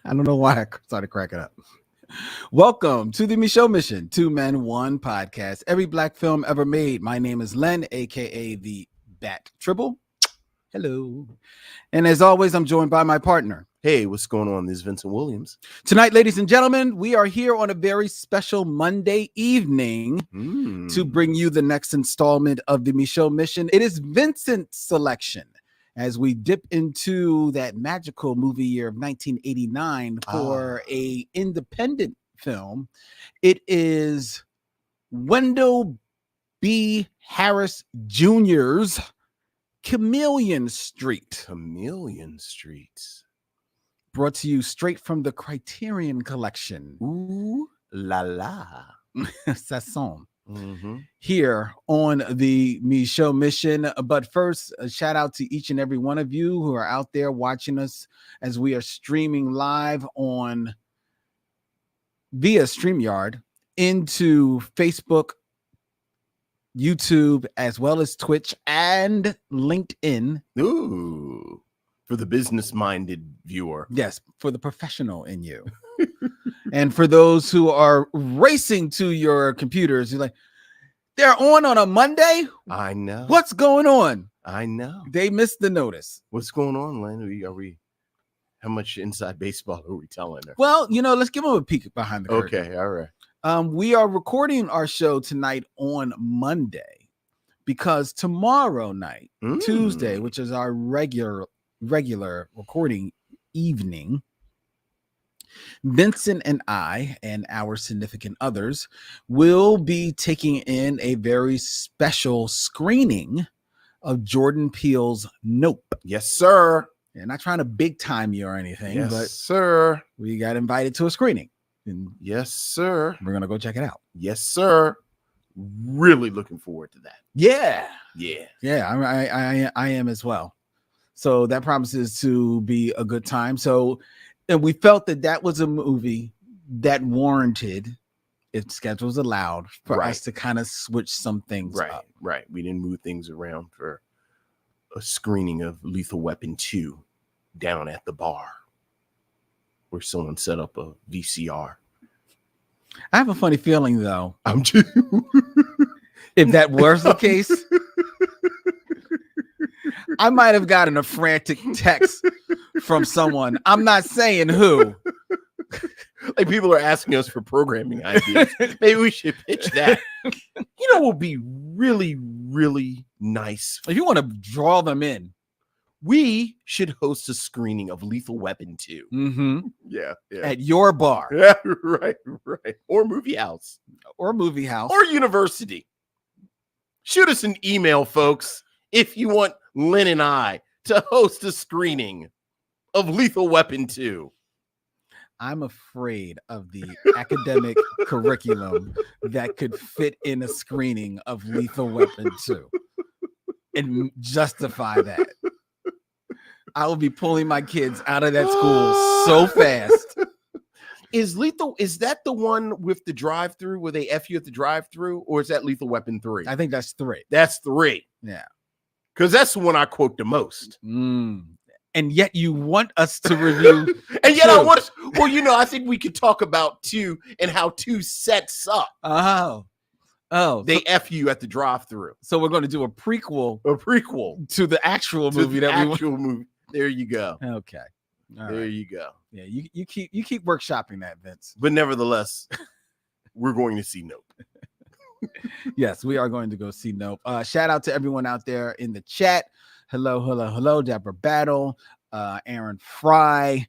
I don't know why I started cracking up. Welcome to the Micheaux Mission, 2 Men, 1 podcast. Every black film ever made. My name is Len, a.k.a. the Bat Tribble. Hello. And as always, I'm joined by my partner. Hey, what's going on? This is Vincent Williams. Tonight, ladies and gentlemen, we are here on a very special Monday evening to bring you the next installment of the Micheaux Mission. It is Vincent's selection as we dip into that magical movie year of 1989 for a independent film. It is Wendell B. Harris Jr.'s Chameleon Street. Chameleon Street. Brought to you straight from the Criterion Collection. Ooh la la. Sasson. Here on the Micheaux Mission. But first, a shout out to each and every one of you who are out there watching us as we are streaming live on via StreamYard into Facebook, YouTube, as well as Twitch and LinkedIn. Ooh, for the business-minded viewer. Yes, for the professional in you. And for those who are racing to your computers, you're like, they're on a Monday? I know. What's going on? I know. They missed the notice. What's going on, Len? How much inside baseball are we telling her? Well, let's give them a peek behind the curtain. Okay, all right. We are recording our show tonight on Monday because tomorrow night, Tuesday, which is our regular recording evening, Vincent and I and our significant others will be taking in a very special screening of Jordan Peele's Nope. Yes, sir. And not trying to big time you or anything, Yes, but sir. we got invited to a screening. And yes, sir. We're going to go check it out. Yes, sir. Really looking forward to that. Yeah. Yeah. I am as well. So that promises to be a good time. So, and we felt that was a movie that warranted, if schedules allowed, for us to kind of switch some things up. Right. We didn't move things around for a screening of Lethal Weapon 2 down at the bar where someone set up a VCR. I have a funny feeling, though. I'm too. If that was the case, I might have gotten a frantic text from someone. I'm not saying who. Like, people are asking us for programming ideas. Maybe we should pitch that. What would be really, really nice? If you want to draw them in, we should host a screening of Lethal Weapon 2. Yeah. At your bar. Yeah, right. Or movie house. Or university. Shoot us an email, folks, if you want Lynn and I to host a screening of Lethal Weapon 2. I'm afraid of the academic curriculum that could fit in a screening of Lethal Weapon 2 and justify that. I will be pulling my kids out of that school so fast. Is that the one with the drive-through where they F you at the drive-through, or is that Lethal Weapon 3? I think that's 3. That's 3. Yeah. Because that's the one I quote the most. And yet you want us to review. And yet I think we could talk about 2 and how 2 sets up. They F you at the drive-through. So we're going to do a prequel to the actual movie movie. There you go. Okay. All there you go. Yeah, you keep workshopping that, Vince. But nevertheless, we're going to see Nope. Yes, we are going to go see Nope. Shout out to everyone out there in the chat. Hello, Deborah Battle, Aaron Fry,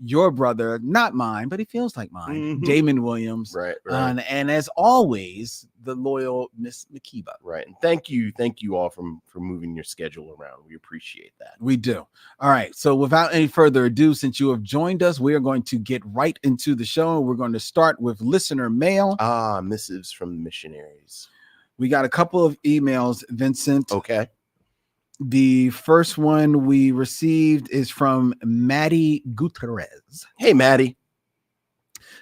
your brother, not mine, but he feels like mine, Damon Williams. Right. And as always, the loyal Miss Makiba. Right. And thank you all for moving your schedule around. We appreciate that. We do. All right. So without any further ado, since you have joined us, we are going to get right into the show. We're going to start with listener mail. Missives from the missionaries. We got a couple of emails, Vincent. Okay. The first one we received is from Maddie Gutierrez. Hey, Maddie.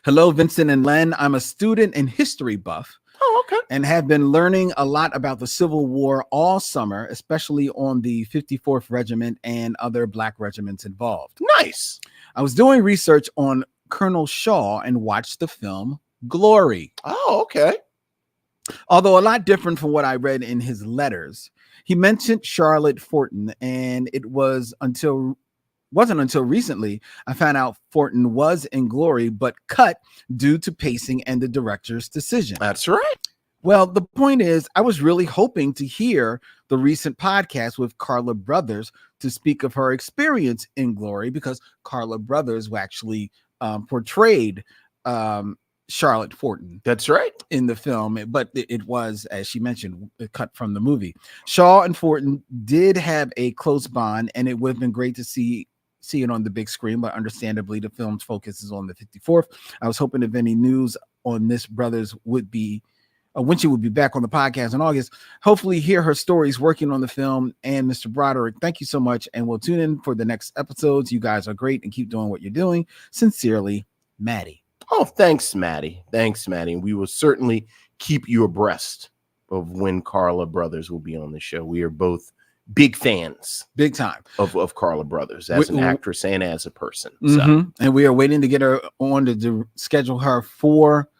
Hello, Vincent and Len. I'm a student and history buff Oh, okay. And have been learning a lot about the Civil War all summer, especially on the 54th Regiment and other Black regiments involved. Nice. I was doing research on Colonel Shaw and watched the film Glory. Oh, okay. Although a lot different from what I read in his letters. He mentioned Charlotte Fortin, and it wasn't until recently I found out Fortin was in Glory, but cut due to pacing and the director's decision. That's right. Well, the point is, I was really hoping to hear the recent podcast with Carla Brothers to speak of her experience in Glory, because Carla Brothers actually portrayed Charlotte Fortin. That's right. In the film, but it was, as she mentioned, cut from the movie. Shaw and Fortin did have a close bond, and it would have been great to see it on the big screen, but understandably the film's focus is on the 54th. I was hoping if any news on this brothers would be when she would be back on the podcast in August, hopefully hear her stories working on the film. And Mr. Broderick, thank you so much, and we'll tune in for the next episodes. You guys are great and keep doing what you're doing. Sincerely, Maddie. Oh, thanks, Maddie. Thanks, Maddie. We will certainly keep you abreast of when Carla Brothers will be on the show. We are both big fans, big time, of Carla Brothers as an actress and as a person. Mm-hmm. And we are waiting to get her on to schedule her for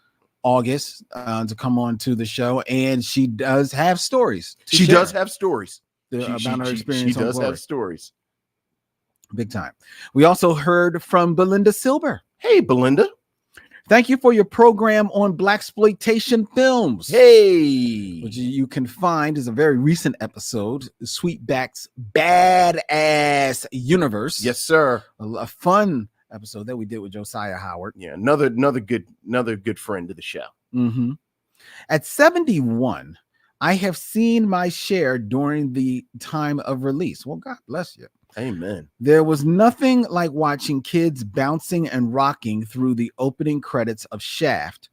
August to come on to the show. And she does have stories. She does have stories about her experience. She does have stories. Big time. We also heard from Belinda Silber. Hey, Belinda. Thank you for your program on blaxploitation films. Hey, which you can find is a very recent episode, Sweetback's Badass Universe. Yes, sir. A fun episode that we did with Josiah Howard. Yeah, another good friend of the show. Mm-hmm. At 71, I have seen my share during the time of release. Well, God bless you. Amen. There was nothing like watching kids bouncing and rocking through the opening credits of Shaft,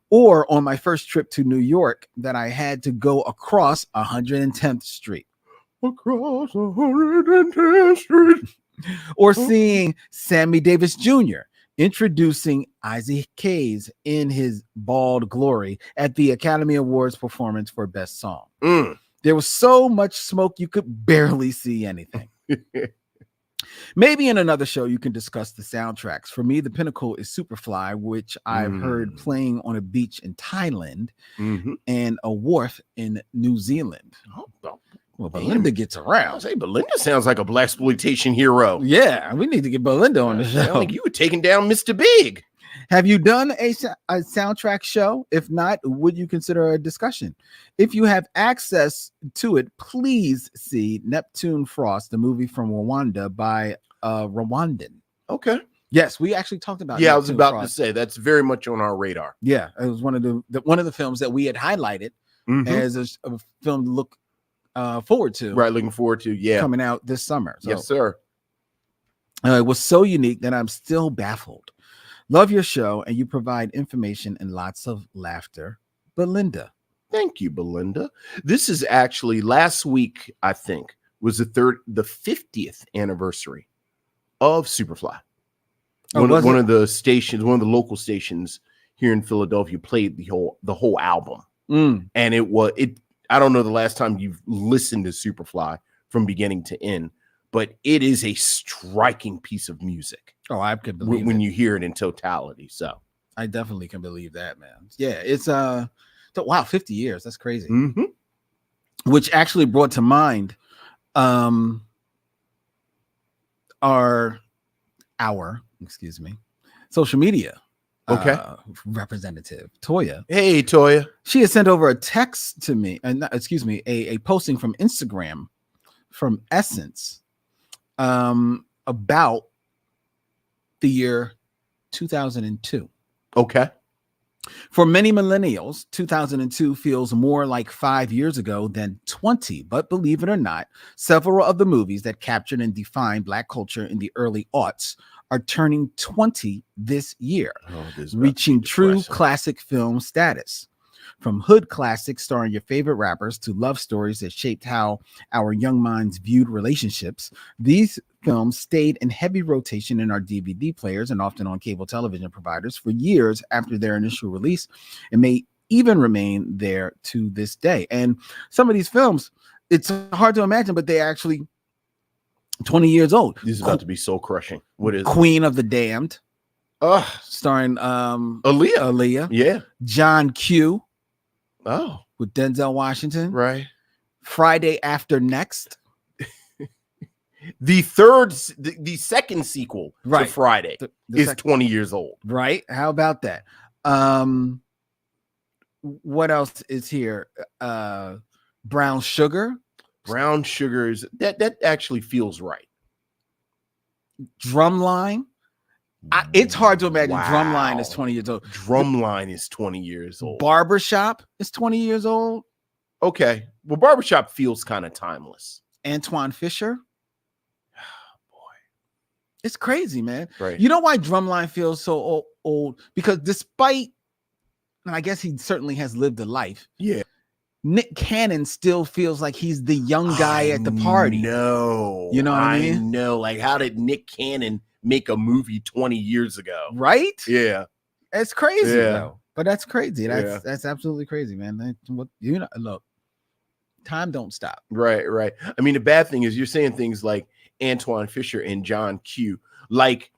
or on my first trip to New York that I had to go across 110th Street. Across 110th Street. Or seeing Sammy Davis Jr. introducing Isaac Hayes in his bald glory at the Academy Awards performance for Best Song. There was so much smoke you could barely see anything. Maybe in another show you can discuss the soundtracks. For me, the pinnacle is Superfly, which I've heard playing on a beach in Thailand and a wharf in New Zealand. Well, Belinda gets around. I say Belinda sounds like a blaxploitation hero. Yeah, we need to get Belinda on the show. Like you were taking down Mr. Big. Have you done a soundtrack show? If not, would you consider a discussion? If you have access to it, please see Neptune Frost, the movie from Rwanda by Rwandan. Okay. Yes, we actually talked about. Yeah, Neptune I was about Frost. to say that's very much on our radar. Yeah, it was one of the films that we had highlighted as a film to look forward to. Right, looking forward to. Yeah, coming out this summer. So, yes, sir. It was so unique that I'm still baffled. Love your show, and you provide information and lots of laughter. Belinda. Thank you, Belinda. This is actually last week, I think, was the 50th anniversary of Superfly. One of the stations, one of the local stations here in Philadelphia played the whole album. And it I don't know the last time you've listened to Superfly from beginning to end, but it is a striking piece of music. Oh, I can believe when you hear it in totality. So I definitely can believe that, man. Yeah, it's wow, 50 years. That's crazy. Which actually brought to mind our social media representative, Toya. Hey, Toya. She has sent over a text to me, a posting from Instagram from Essence about the year 2002. Okay. For many millennials, 2002 feels more like 5 years ago than 20. But believe it or not, several of the movies that captured and defined Black culture in the early aughts are turning 20 this year, reaching true classic film status. From hood classics starring your favorite rappers to love stories that shaped how our young minds viewed relationships, these films stayed in heavy rotation in our DVD players and often on cable television providers for years after their initial release, and may even remain there to this day. And some of these films, it's hard to imagine, but they're actually 20 years old. This is about to be soul crushing. What is Queen of the Damned? Starring Aaliyah. Yeah. John Q. Oh. With Denzel Washington. Right. Friday After Next. The second sequel to Friday is 20 years old. Right. How about that? What else is here? Brown Sugar. Brown Sugar is that actually feels right. Drumline. It's hard to imagine. Wow. Drumline is 20 years old. Drumline is 20 years old. Barbershop is 20 years old. Okay. Well, Barbershop feels kind of timeless. Antoine Fisher. Boy. It's crazy, man. Right. You know why Drumline feels so old? Because despite, and I guess he certainly has lived a life. Yeah. Nick Cannon still feels like he's the young guy at the party. No. You know what I mean? No. Like, how did Nick Cannon make a movie 20 years ago? Right? Yeah. It's crazy, though. But that's crazy. That's absolutely crazy, man. Look, time don't stop. Right. I mean, the bad thing is you're saying things like Antoine Fisher and John Q, like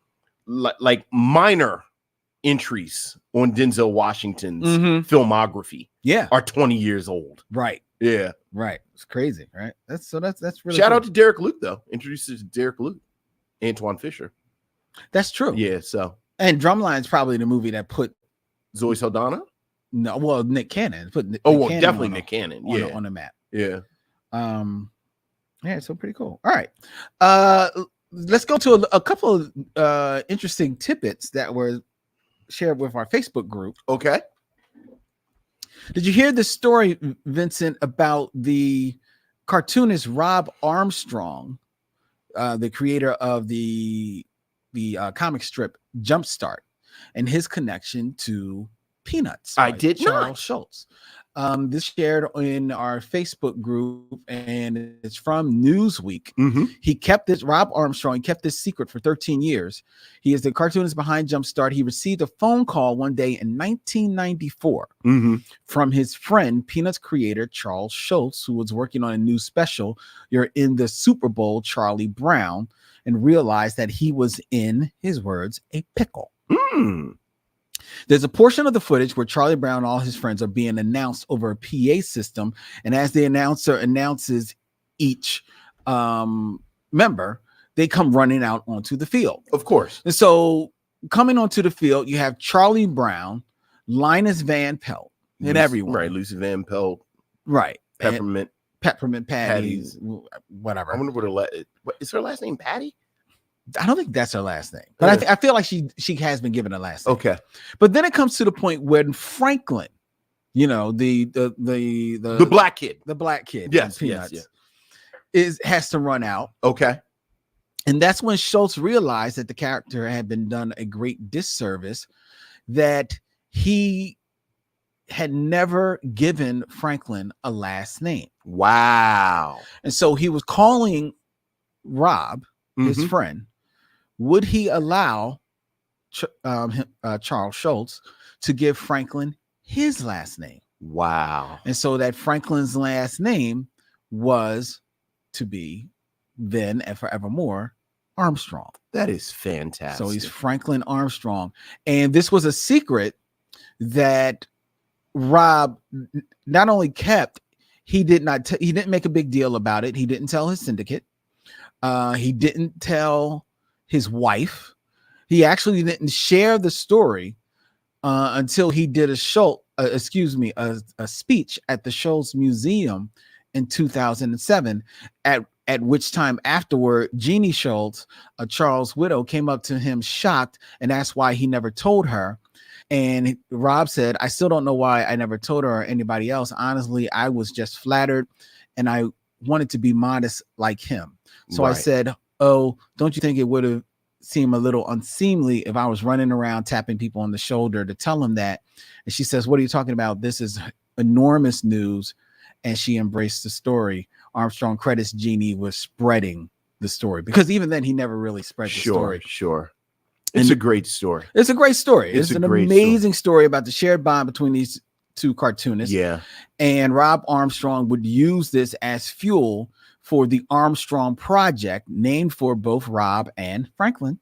minor entries on Denzel Washington's filmography. Yeah, are 20 years old. Right. Yeah. Right. It's crazy. Right. That's really shout out to Derek Luke though. Introduced to Derek Luke, Antoine Fisher. That's true. Yeah. So and Drumline's probably the movie that put Zoe Saldana. No, well, Nick Cannon put. Definitely Nick Cannon. Yeah, on the map. Yeah. Yeah. So pretty cool. All right. Let's go to a couple of interesting tidbits that were shared with our Facebook group. Okay. Did you hear the story, Vincent, about the cartoonist Rob Armstrong, the creator of the comic strip Jumpstart, and his connection to Peanuts? I did Charles not. Schultz. This shared in our Facebook group, and it's from Newsweek. He kept this, Rob Armstrong, kept this secret for 13 years. He is the cartoonist behind Jumpstart. He received a phone call one day in 1994 from his friend, Peanuts creator Charles Schultz, who was working on a new special, You're in the Super Bowl, Charlie Brown, and realized that he was in, his words, a pickle. There's a portion of the footage where Charlie Brown and all his friends are being announced over a PA system. And as the announcer announces each member, they come running out onto the field. Of course. And so coming onto the field, you have Charlie Brown, Linus Van Pelt, and everyone. Right. Lucy Van Pelt. Right. Peppermint Patties. Whatever. I wonder what is her last name Patty? I don't think that's her last name, but I feel like she has been given a last name. Okay. But then it comes to the point when Franklin, the black kid, yes, has to run out. Okay. And that's when Schultz realized that the character had been done a great disservice, that he had never given Franklin a last name. Wow. And so he was calling Rob, his friend, would he allow Charles Schultz to give Franklin his last name? Wow. And so that Franklin's last name was to be then and forevermore Armstrong. That is fantastic. So he's Franklin Armstrong. And this was a secret that Rob not only kept, he didn't make a big deal about it. He didn't tell his syndicate. He didn't tell his wife. He actually didn't share the story until he did a speech at the Schultz Museum in 2007, at which time afterward, Jeannie Schultz, Charles' widow, came up to him shocked and asked why he never told her. And Rob said, I still don't know why I never told her or anybody else. Honestly, I was just flattered and I wanted to be modest like him. So I said, oh, don't you think it would have seemed a little unseemly if I was running around tapping people on the shoulder to tell them that? And she says, what are you talking about? This is enormous news. And she embraced the story. Armstrong credits Jeannie with spreading the story, because even then he never really spread the story. Sure. It's a great story. It's a great story. It's an amazing story about the shared bond between these two cartoonists. Yeah. And Rob Armstrong would use this as fuel for the Armstrong Project, named for both Rob and Franklin,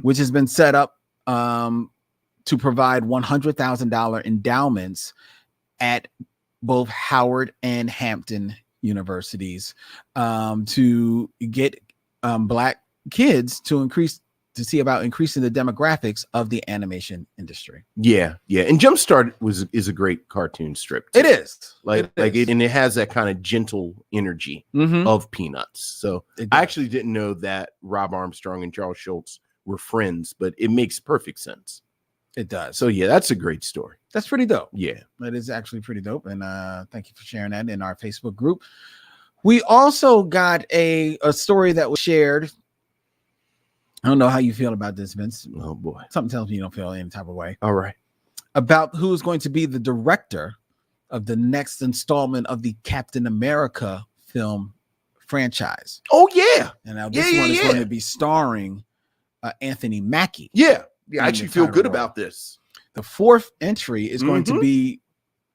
which has been set up to provide $100,000 endowments at both Howard and Hampton universities to get Black kids to see about increasing the demographics of the animation industry. Yeah. And Jumpstart is a great cartoon strip too. It is. And it has that kind of gentle energy of Peanuts. So I actually didn't know that Rob Armstrong and Charles Schultz were friends, but it makes perfect sense. It does. So yeah, that's a great story. That's pretty dope. Yeah, that is actually pretty dope. And thank you for sharing that in our Facebook group. We also got a story that was shared. I don't know how you feel about this, Vince. Oh boy. Something tells me you don't feel any type of way. All right. About who is going to be the director of the next installment of the Captain America film franchise. Oh yeah. And now this one is going to be starring Anthony Mackie. Yeah. I actually feel good about this. The fourth entry is going to be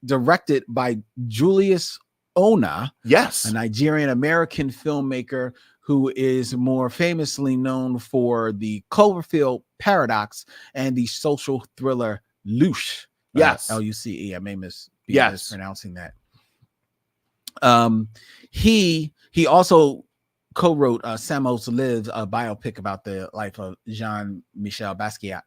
directed by Julius Ona. Yes. A Nigerian American filmmaker who is more famously known for the Cloverfield Paradox and the social thriller Luce. Yes. Luce. I may be mispronouncing that. He also co-wrote Samos Lives, a biopic about the life of Jean-Michel Basquiat.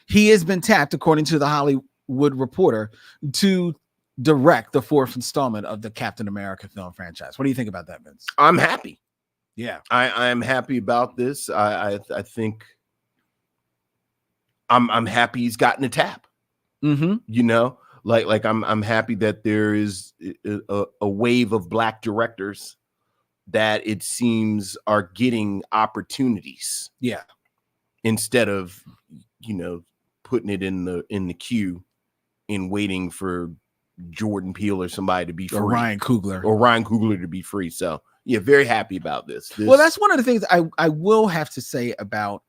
He has been tapped, according to the Hollywood Reporter, to direct the fourth installment of the Captain America film franchise. What do you think about that, Vince? I'm happy. Yeah, I'm happy about this. I think I'm happy he's gotten a tap. You know, like I'm happy that there is a wave of Black directors that it seems are getting opportunities. Yeah. Instead of, putting it in the queue and waiting for Jordan Peele or somebody to be free. Or Ryan Coogler to be free. So yeah, very happy about this. Well, that's one of the things I will have to say about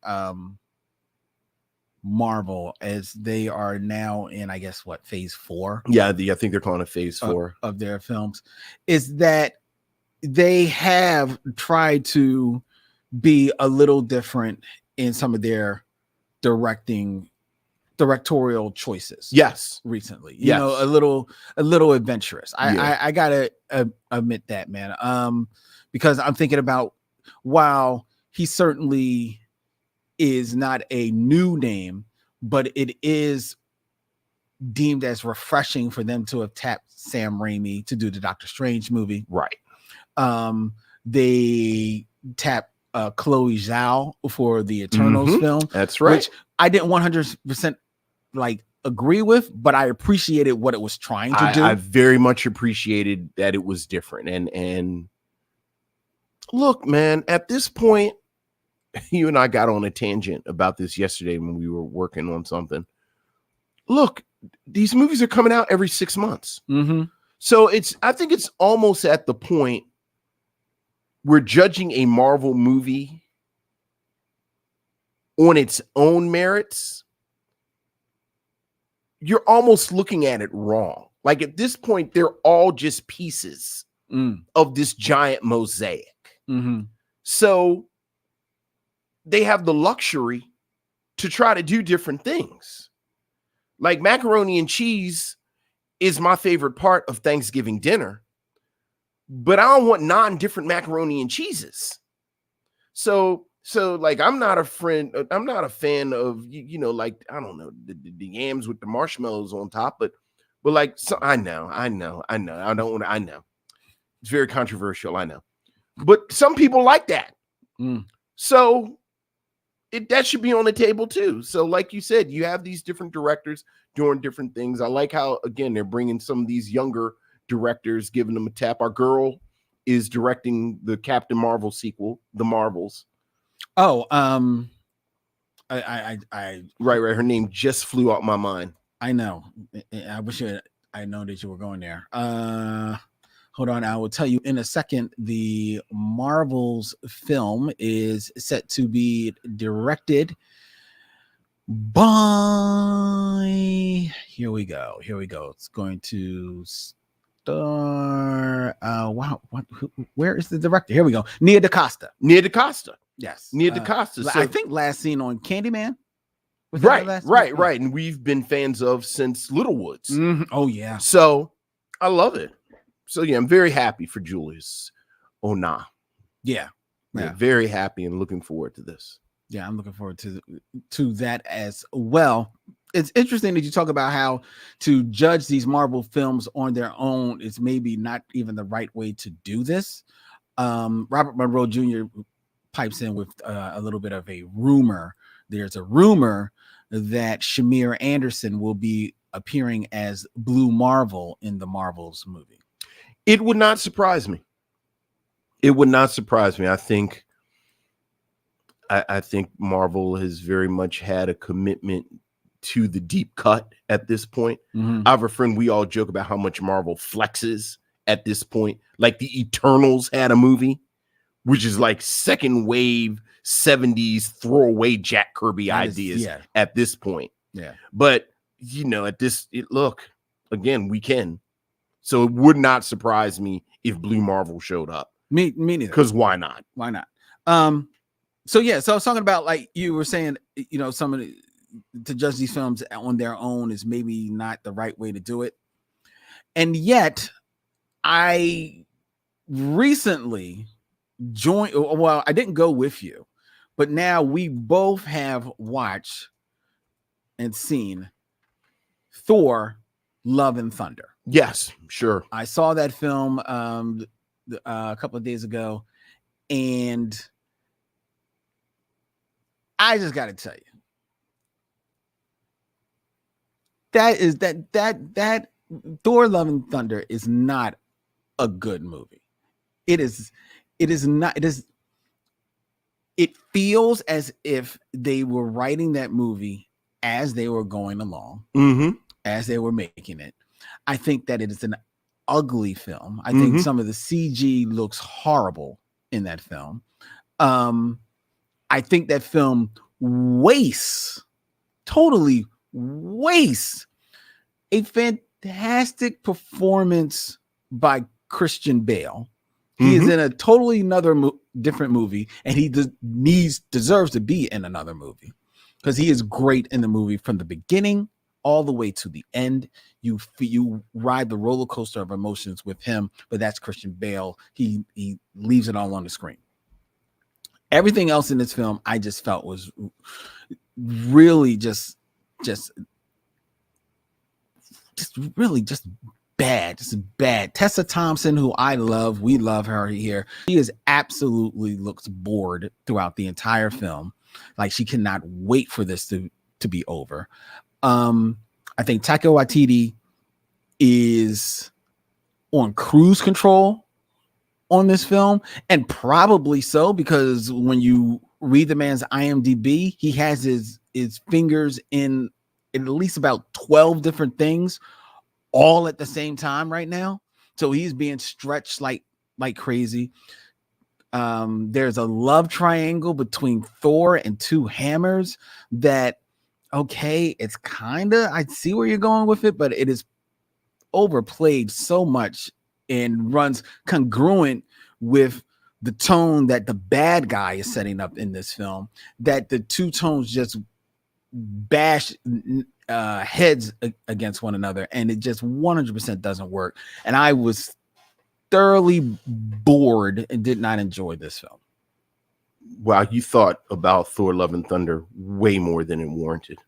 Marvel, as they are now in, I guess, phase 4? Yeah, I think they're calling it phase 4 of their films, is that they have tried to be a little different in some of their directorial choices. Yes. Recently, you know, a little adventurous. I gotta admit that, man. Because I'm thinking about, while he certainly is not a new name, but it is deemed as refreshing for them to have tapped Sam Raimi to do the Doctor Strange movie. Right. They tapped Chloe Zhao for the Eternals film. That's right. Which I didn't 100% agree with, but I appreciated what it was trying to do. I very much appreciated that it was different. And look, man, at this point, you and I got on a tangent about this yesterday when we were working on something. Look, these movies are coming out every 6 months. So I think it's almost at the point we're judging a Marvel movie on its own merits. You're almost looking at it wrong. Like, at this point, they're all just pieces of this giant mosaic. So they have the luxury to try to do different things. Like, macaroni and cheese is my favorite part of Thanksgiving dinner, but I don't want 9 different macaroni and cheeses. So like, I'm not a fan of, like, I don't know, the yams with the marshmallows on top, but like, so I know. I know. It's very controversial. I know, but some people like that. So that should be on the table too. So like you said, you have these different directors doing different things. I like how, again, they're bringing some of these younger directors, giving them a tap. Our girl is directing the Captain Marvel sequel, The Marvels. Oh, right. Her name just flew out my mind. I know. I wish I know that you were going there. Hold on, I will tell you in a second. The Marvels film is set to be directed Bye. Here we go. It's going to star. Wow. Where is the director? Here we go. Nia DaCosta. Yes. Yes. Nia DaCosta. I think last seen on Candyman. Right. And we've been fans of since Littlewoods. Mm-hmm. Oh, yeah. So I love it. So, yeah, I'm very happy for Julius Ona. Yeah. Very happy and looking forward to this. Yeah, I'm looking forward to that as well. It's interesting that you talk about how to judge these Marvel films on their own is maybe not even the right way to do this. Robert Monroe Jr. pipes in with a little bit of a rumor. There's a rumor that Shamir Anderson will be appearing as Blue Marvel in the Marvels movie. It would not surprise me. I think Marvel has very much had a commitment to the deep cut at this point. Mm-hmm. I have a friend, we all joke about how much Marvel flexes at this point. Like the Eternals had a movie, which is like second wave 70s throwaway Jack Kirby ideas at this point. Yeah. But, look, again, we can. So it would not surprise me if Blue Marvel showed up. Me neither. Because why not? So I was talking about, like you were saying, some of to judge these films on their own is maybe not the right way to do it. And yet I recently I didn't go with you, but now we both have watched and seen Thor: Love and Thunder. Yes, sure. I saw that film a couple of days ago, and I just got to tell you, that Thor: Love and Thunder is not a good movie. It is not. It feels as if they were writing that movie as they were going along, as they were making it. I think that it is an ugly film. I think some of the CG looks horrible in that film. I think that film totally wastes a fantastic performance by Christian Bale. He is in a totally different movie, and he deserves to be in another movie because he is great in the movie from the beginning all the way to the end. You ride the roller coaster of emotions with him, but that's Christian Bale. He leaves it all on the screen. Everything else in this film, I just felt was really just really bad. Tessa Thompson, who we love her here. She absolutely looks bored throughout the entire film. Like she cannot wait for this to be over. I think Taika Waititi is on cruise control on this film, and probably so, because when you read the man's IMDb, he has his fingers in at least about 12 different things all at the same time right now. So he's being stretched like crazy. There's a love triangle between Thor and two hammers that, okay, it's I see where you're going with it, but it is overplayed so much and runs congruent with the tone that the bad guy is setting up in this film, that the two tones just bash heads against one another, and it just 100% doesn't work. And I was thoroughly bored and did not enjoy this film. Wow, you thought about Thor: Love and Thunder way more than it warranted.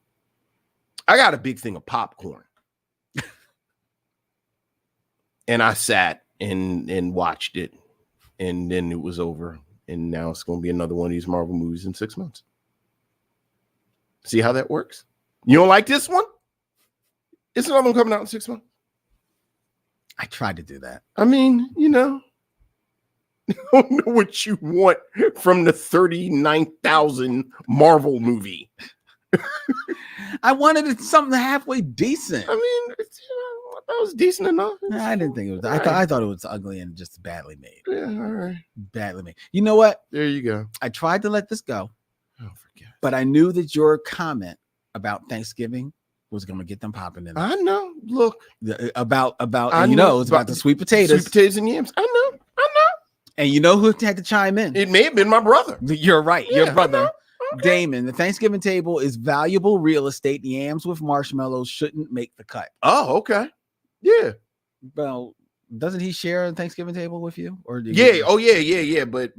I got a big thing of popcorn. And I sat and watched it, and then it was over. And now it's going to be another one of these Marvel movies in 6 months. See how that works? You don't like this one? It's another one coming out in 6 months. I tried to do that. I mean, I don't know what you want from the 39,000 Marvel movie. I wanted something halfway decent. I mean, that was decent enough. I didn't think it was. I thought it was ugly and just badly made. Yeah, all right. Badly made. You know what? There you go. I tried to let this go. Oh, forget. But I knew that your comment about Thanksgiving was going to get them popping in. I know. Look, about I and know it's about the sweet potatoes. Sweet potatoes and yams. I know. And you know who had to chime in? It may have been my brother. You're right. Yeah, Your brother, okay. Damon. The Thanksgiving table is valuable real estate. Yams with marshmallows shouldn't make the cut. Oh, okay. Yeah. Well, doesn't he share a Thanksgiving table with you? Or yeah. Oh, yeah. But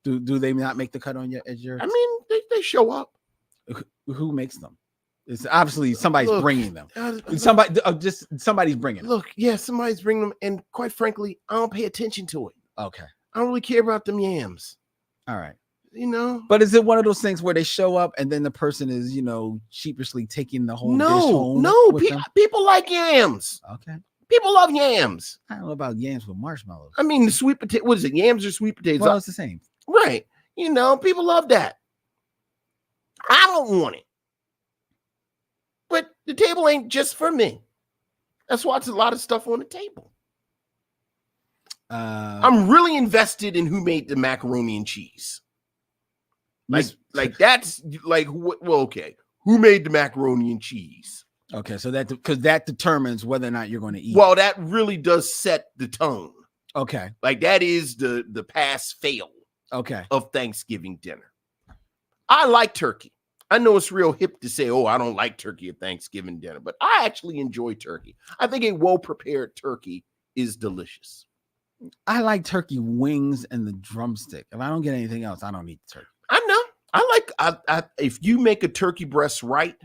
do they not make the cut on your? I mean, they show up. Who makes them? It's obviously somebody's bringing them. Somebody's bringing them. Look, yeah, somebody's bringing them, and quite frankly, I don't pay attention to it. Okay. I don't really care about them yams. All right. You know. But is it one of those things where they show up and then the person is, sheepishly taking the whole dish home? No. People like yams. Okay. People love yams. I don't know about yams with marshmallows. I mean, the sweet potato. What is it? Yams or sweet potatoes? Well, it's the same. Right. People love that. I don't want it. But the table ain't just for me. That's why it's a lot of stuff on the table. I'm really invested in who made the macaroni and cheese. That's like, well, okay. Who made the macaroni and cheese? Okay, so because that determines whether or not you're going to eat. Well, that really does set the tone. Okay. Like that is the pass fail. Okay. Of Thanksgiving dinner. I like turkey. I know it's real hip to say, oh, I don't like turkey at Thanksgiving dinner, but I actually enjoy turkey. I think a well-prepared turkey is delicious. I like turkey wings and the drumstick. If I don't get anything else, I don't eat turkey. I know. If you make a turkey breast right,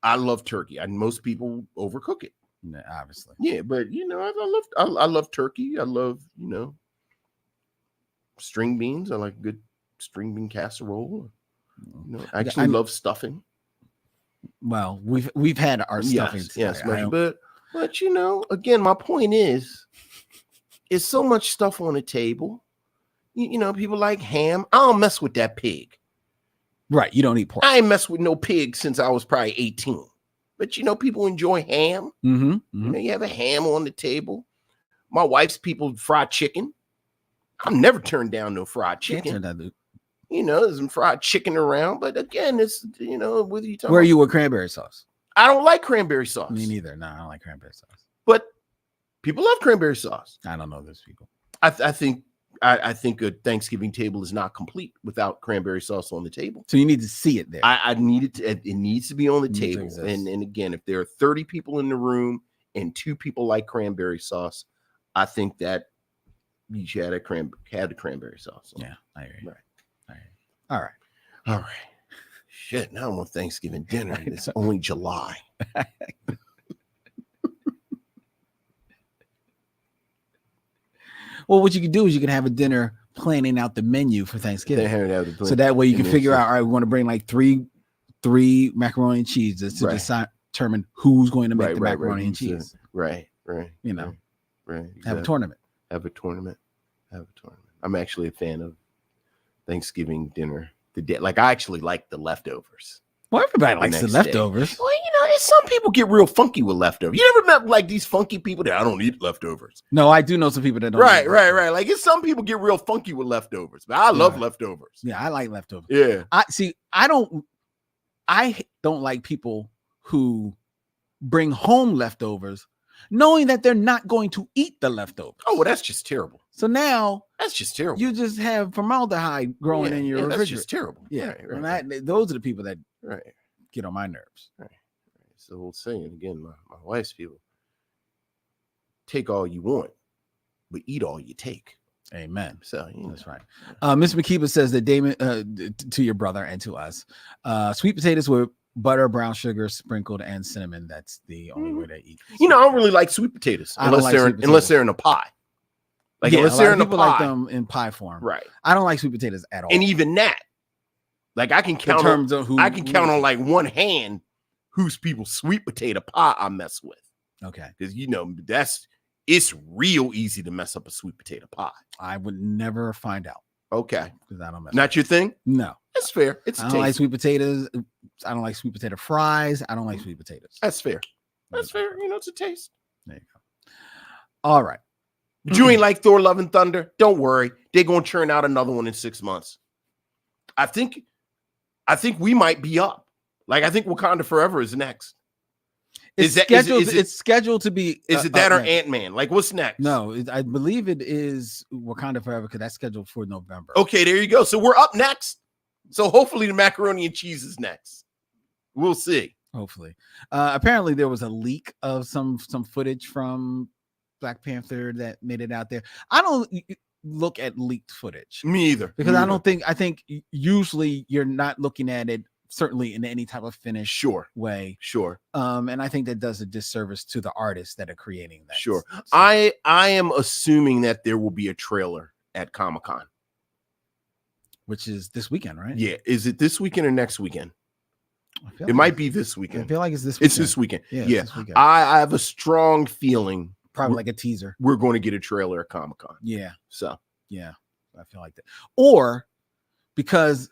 I love turkey. And most people overcook it. Yeah, obviously. Yeah, but I love turkey. I love, string beans. I like good string bean casserole. I actually love stuffing. Well, we've had our stuffing. Yes, but again, my point is so much stuff on the table. People like ham. I don't mess with that pig. Right, you don't eat pork. I ain't messed with no pig since I was probably 18. But people enjoy ham. Mm-hmm. You have a ham on the table. My wife's people fried chicken. I've never turned down no fried chicken. Can't turn that, dude. There's some fried chicken around, but again, it's whether you talking. Where are you with cranberry sauce? I don't like cranberry sauce. Me neither. No, I don't like cranberry sauce. But people love cranberry sauce. I don't know those people. I think a Thanksgiving table is not complete without cranberry sauce on the table. So you need to see it there. I need it. It needs to be on the table. And again, if there are 30 people in the room and 2 people like cranberry sauce, I think that you should have the cranberry sauce. Yeah, I agree. Right. All right. Shit, now I'm on Thanksgiving dinner and it's only July. Well, what you can do is you can have a dinner planning out the menu for Thanksgiving. So that way you can figure out, all right, we want to bring like three macaroni and cheeses to determine who's going to make the macaroni and cheese. Right. Right. Exactly. Have a tournament. I'm actually a fan of Thanksgiving dinner. I actually like the leftovers. Well, everybody likes the leftovers. Day. Well, some people get real funky with leftovers. You never met like these funky people that I don't eat leftovers. No, I do know some people that don't. Right. Like some people get real funky with leftovers, but I love leftovers. Yeah, I like leftovers. Yeah. I don't like people who bring home leftovers knowing that they're not going to eat the leftovers. Oh, well, that's just terrible. So now that's just terrible. You just have formaldehyde growing in your refrigerator. That's just terrible. Yeah. Right. Those are the people that get on my nerves. Right. It's the old saying again, my wife's people. Take all you want, but eat all you take. Amen. So that's right. Miss McKeeba says that Damon, to your brother and to us, sweet potatoes with butter, brown sugar, sprinkled, and cinnamon. That's the only way to eat. I don't really like sweet potatoes unless they're in a pie. Unless they're in a pie. Like them in pie form. Right. I don't like sweet potatoes at all. And even that, I can count on like one hand whose people's sweet potato pie I mess with. Okay. Because it's real easy to mess up a sweet potato pie. I would never find out. Okay. Because I don't mess. Not your thing? No. That's fair. I don't like sweet potatoes. I don't like sweet potato fries. I don't like sweet potatoes. That's fair. That's fair. It's a taste. There you go. All right. But you ain't like Thor: Love and Thunder. Don't worry. They're going to churn out another one in 6 months. I think we might be up Like I think Wakanda Forever is next. It's scheduled to be. Is it that or Ant-Man? Like what's next? No, I believe it is Wakanda Forever because that's scheduled for November. Okay, there you go. So we're up next. So hopefully the macaroni and cheese is next. We'll see. Hopefully. Apparently there was a leak of some footage from Black Panther that made it out there. I don't look at leaked footage. Me either. Because I think usually you're not looking at it certainly in any type of finished way. Sure. And I think that does a disservice to the artists that are creating that. Sure. So, I am assuming that there will be a trailer at Comic-Con. Which is this weekend, right? Yeah. Is it this weekend or next weekend? It might be this weekend. I feel like it's this weekend. It's this weekend. Yeah. This weekend. I have a strong feeling. Probably like a teaser. We're going to get a trailer at Comic-Con. Yeah. So. Yeah. I feel like that. Or because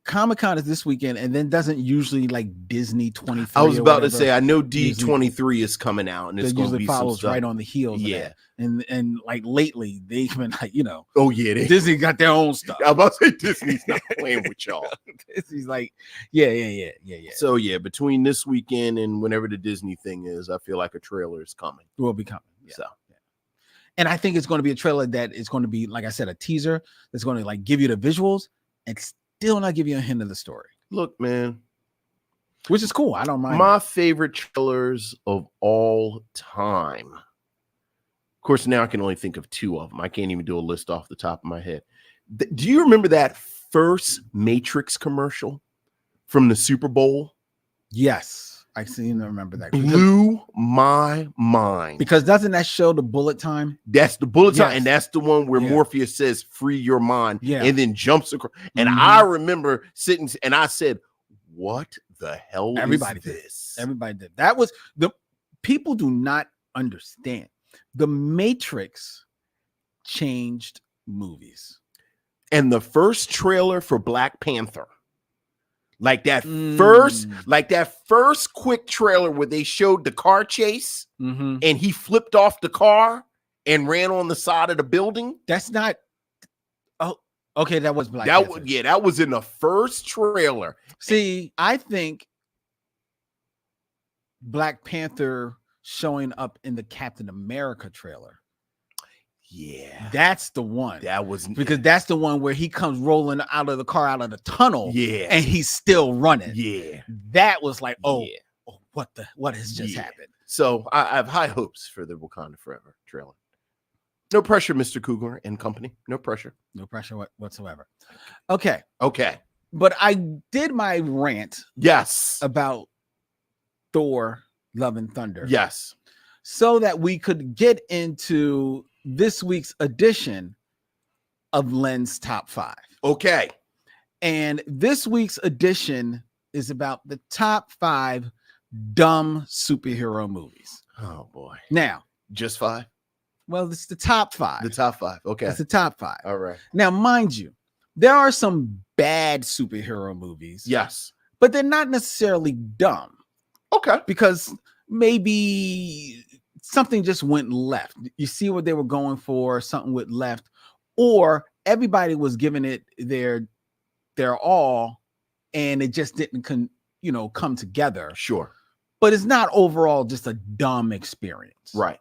Comic-Con is this weekend and then doesn't usually like Disney 23. I was about to say, I know D23 is coming out and it's going to be follows some right on the heels of that. And like lately they've been like, oh yeah, Disney got their own stuff. I was about to say Disney's not playing with y'all. Disney's like, yeah. So yeah, between this weekend and whenever the Disney thing is, I feel like a trailer is coming. Will be coming. Yeah. So. And I think it's going to be a trailer that is going to be, like I said, a teaser that's going to like give you the visuals and still not give you a hint of the story. Look, man. Which is cool. I don't mind. My favorite trailers of all time. Of course, now I can only think of two of them. I can't even do a list off the top of my head. Do you remember that first Matrix commercial from the Super Bowl? Yes. I seem to remember that. Blew my mind. Because doesn't that show the bullet time? That's the bullet time. And that's the one where Morpheus says, free your mind. And then jumps across. And I remember sitting and I said, what the hell is this? Everybody did. That was people do not understand. The Matrix changed movies. And the first trailer for Black Panther. Like that first quick trailer where they showed the car chase and he flipped off the car and ran on the side of the building. That's not. Oh, okay. That was Black Panther. That was in the first trailer. See, I think Black Panther showing up in the Captain America trailer. Yeah, that's the one. That was because that's the one where he comes rolling out of the car out of the tunnel. Yeah, and he's still running. Yeah, that was like, what has just happened? So I have high hopes for the Wakanda Forever trailer. No pressure, Mr. Coogler and company. No pressure. No pressure whatsoever. Okay. But I did my rant. Yes. About Thor: Love and Thunder. Yes. So that we could get into this week's edition of Len's Top 5. Okay. And this week's edition is about the top 5 dumb superhero movies. Oh boy. Now, just 5? Well, it's the top 5. The top 5. Okay. It's the top 5. All right. Now, mind you, there are some bad superhero movies. Yes. But they're not necessarily dumb. Okay. Because maybe something just went left. You see what they were going for, something went left, or everybody was giving it their all and it just didn't come together. Sure. But it's not overall just a dumb experience. Right.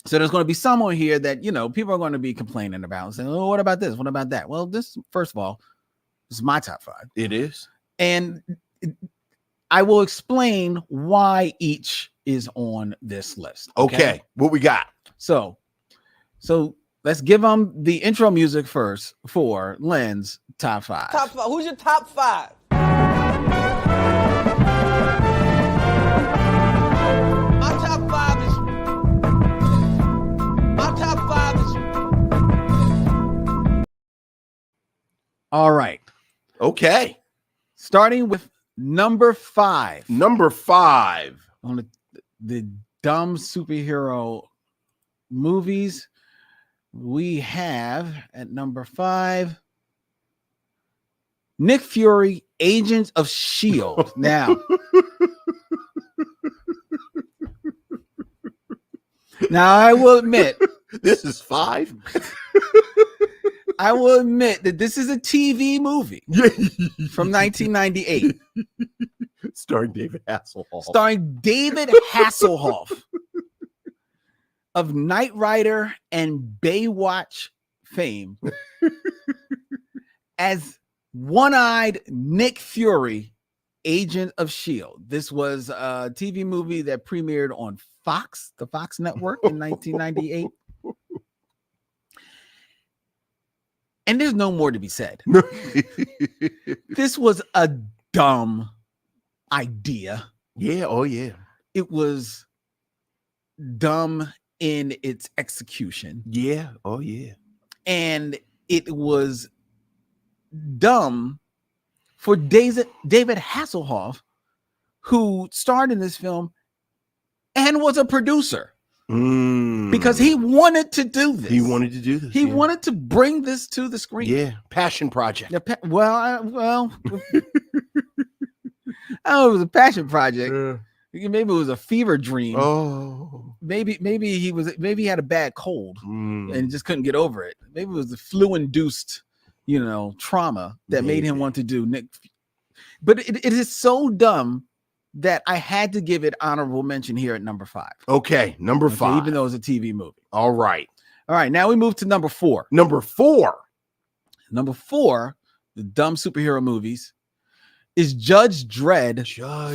So there's going to be someone here that, people are going to be complaining about and saying, oh, what about this? What about that? Well, this, first of all, this is my top 5. It is. And I will explain why each is on this list. Okay. What we got? So let's give them the intro music first for Len's top 5. Top 5. Who's your top 5? My top 5 is. All right. Okay. Starting with number 5. Number 5 on the dumb superhero movies. We have at number 5 Nick Fury, Agents of S.H.I.E.L.D. Now I will admit this is 5. I will admit that this is a TV movie from 1998. Starring David Hasselhoff. Starring David Hasselhoff of Knight Rider and Baywatch fame as one-eyed Nick Fury, agent of S.H.I.E.L.D. This was a TV movie that premiered on Fox, the Fox network in 1998. And there's no more to be said. This was a dumb idea. Yeah, oh yeah. It was dumb in its execution. Yeah, oh yeah. And it was dumb for David Hasselhoff, who starred in this film and was a producer. Because he wanted to do this. He wanted to do this. He wanted to bring this to the screen. Yeah, passion project. I don't know if it was a passion project. Maybe it was a fever dream. Oh, maybe he had a bad cold and just couldn't get over it. Maybe it was the flu-induced, trauma that made him want to do Nick. But it is so dumb that I had to give it honorable mention here at number 5. Okay, number 5. Even though it's a TV movie. All right. Now we move to number 4. Number 4, the dumb superhero movies, is Judge Dredd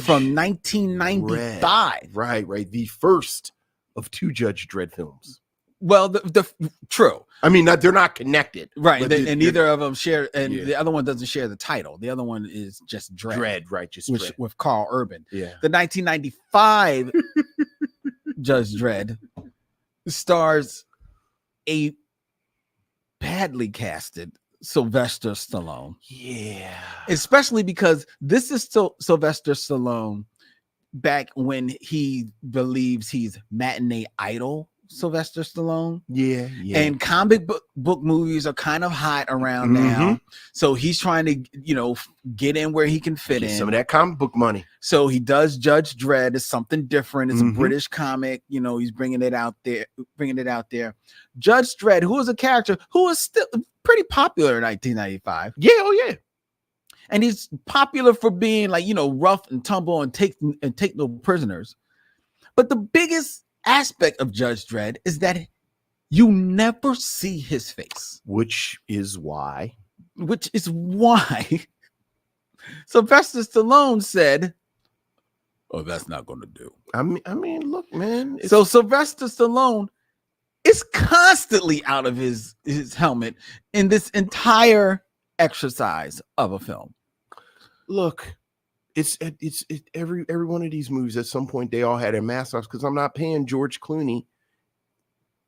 from 1995. Right. The first of 2 Judge Dredd films. Well, the true. I mean, they're not connected, right? And neither of them share, and the other one doesn't share the title. The other one is just Dredd, right? Just Dredd. With Carl Urban. Yeah. The 1995 Judge Dredd stars a badly casted Sylvester Stallone. Yeah. Especially because this is Sylvester Stallone back when he believes he's matinee idol Sylvester Stallone. Yeah. And comic book movies are kind of hot around now. So he's trying to, get in where he can fit in. Some of that comic book money. So he does Judge Dredd. It's something different. It's a British comic. He's bringing it out there. Judge Dredd, who is a character who was still pretty popular in 1995. Yeah, oh yeah. And he's popular for being rough and tumble and take no prisoners. But the biggest aspect of Judge Dredd is that you never see his face. Which is why Sylvester Stallone said, "Oh, that's not going to do." I mean, look, man. So Sylvester Stallone is constantly out of his helmet in this entire exercise of a film. Look, it's every one of these movies at some point they all had their masks off, because I'm not paying George Clooney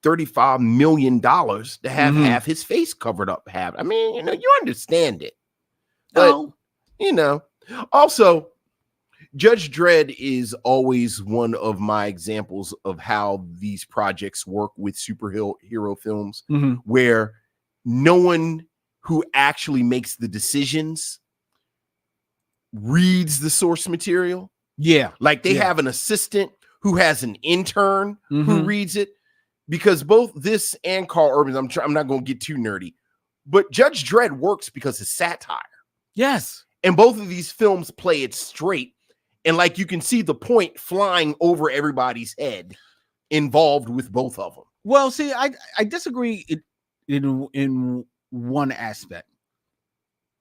$35 million to have half his face covered up. I mean, you understand it. But, also, Judge Dredd is always one of my examples of how these projects work with superhero films, where no one who actually makes the decisions reads the source material. Yeah. Like they have an assistant who has an intern who reads it, because both this and Carl Urban, I'm not going to get too nerdy, but Judge Dredd works because it's satire. Yes. And both of these films play it straight. And like you can see the point flying over everybody's head involved with both of them. Well, see, I disagree in one aspect.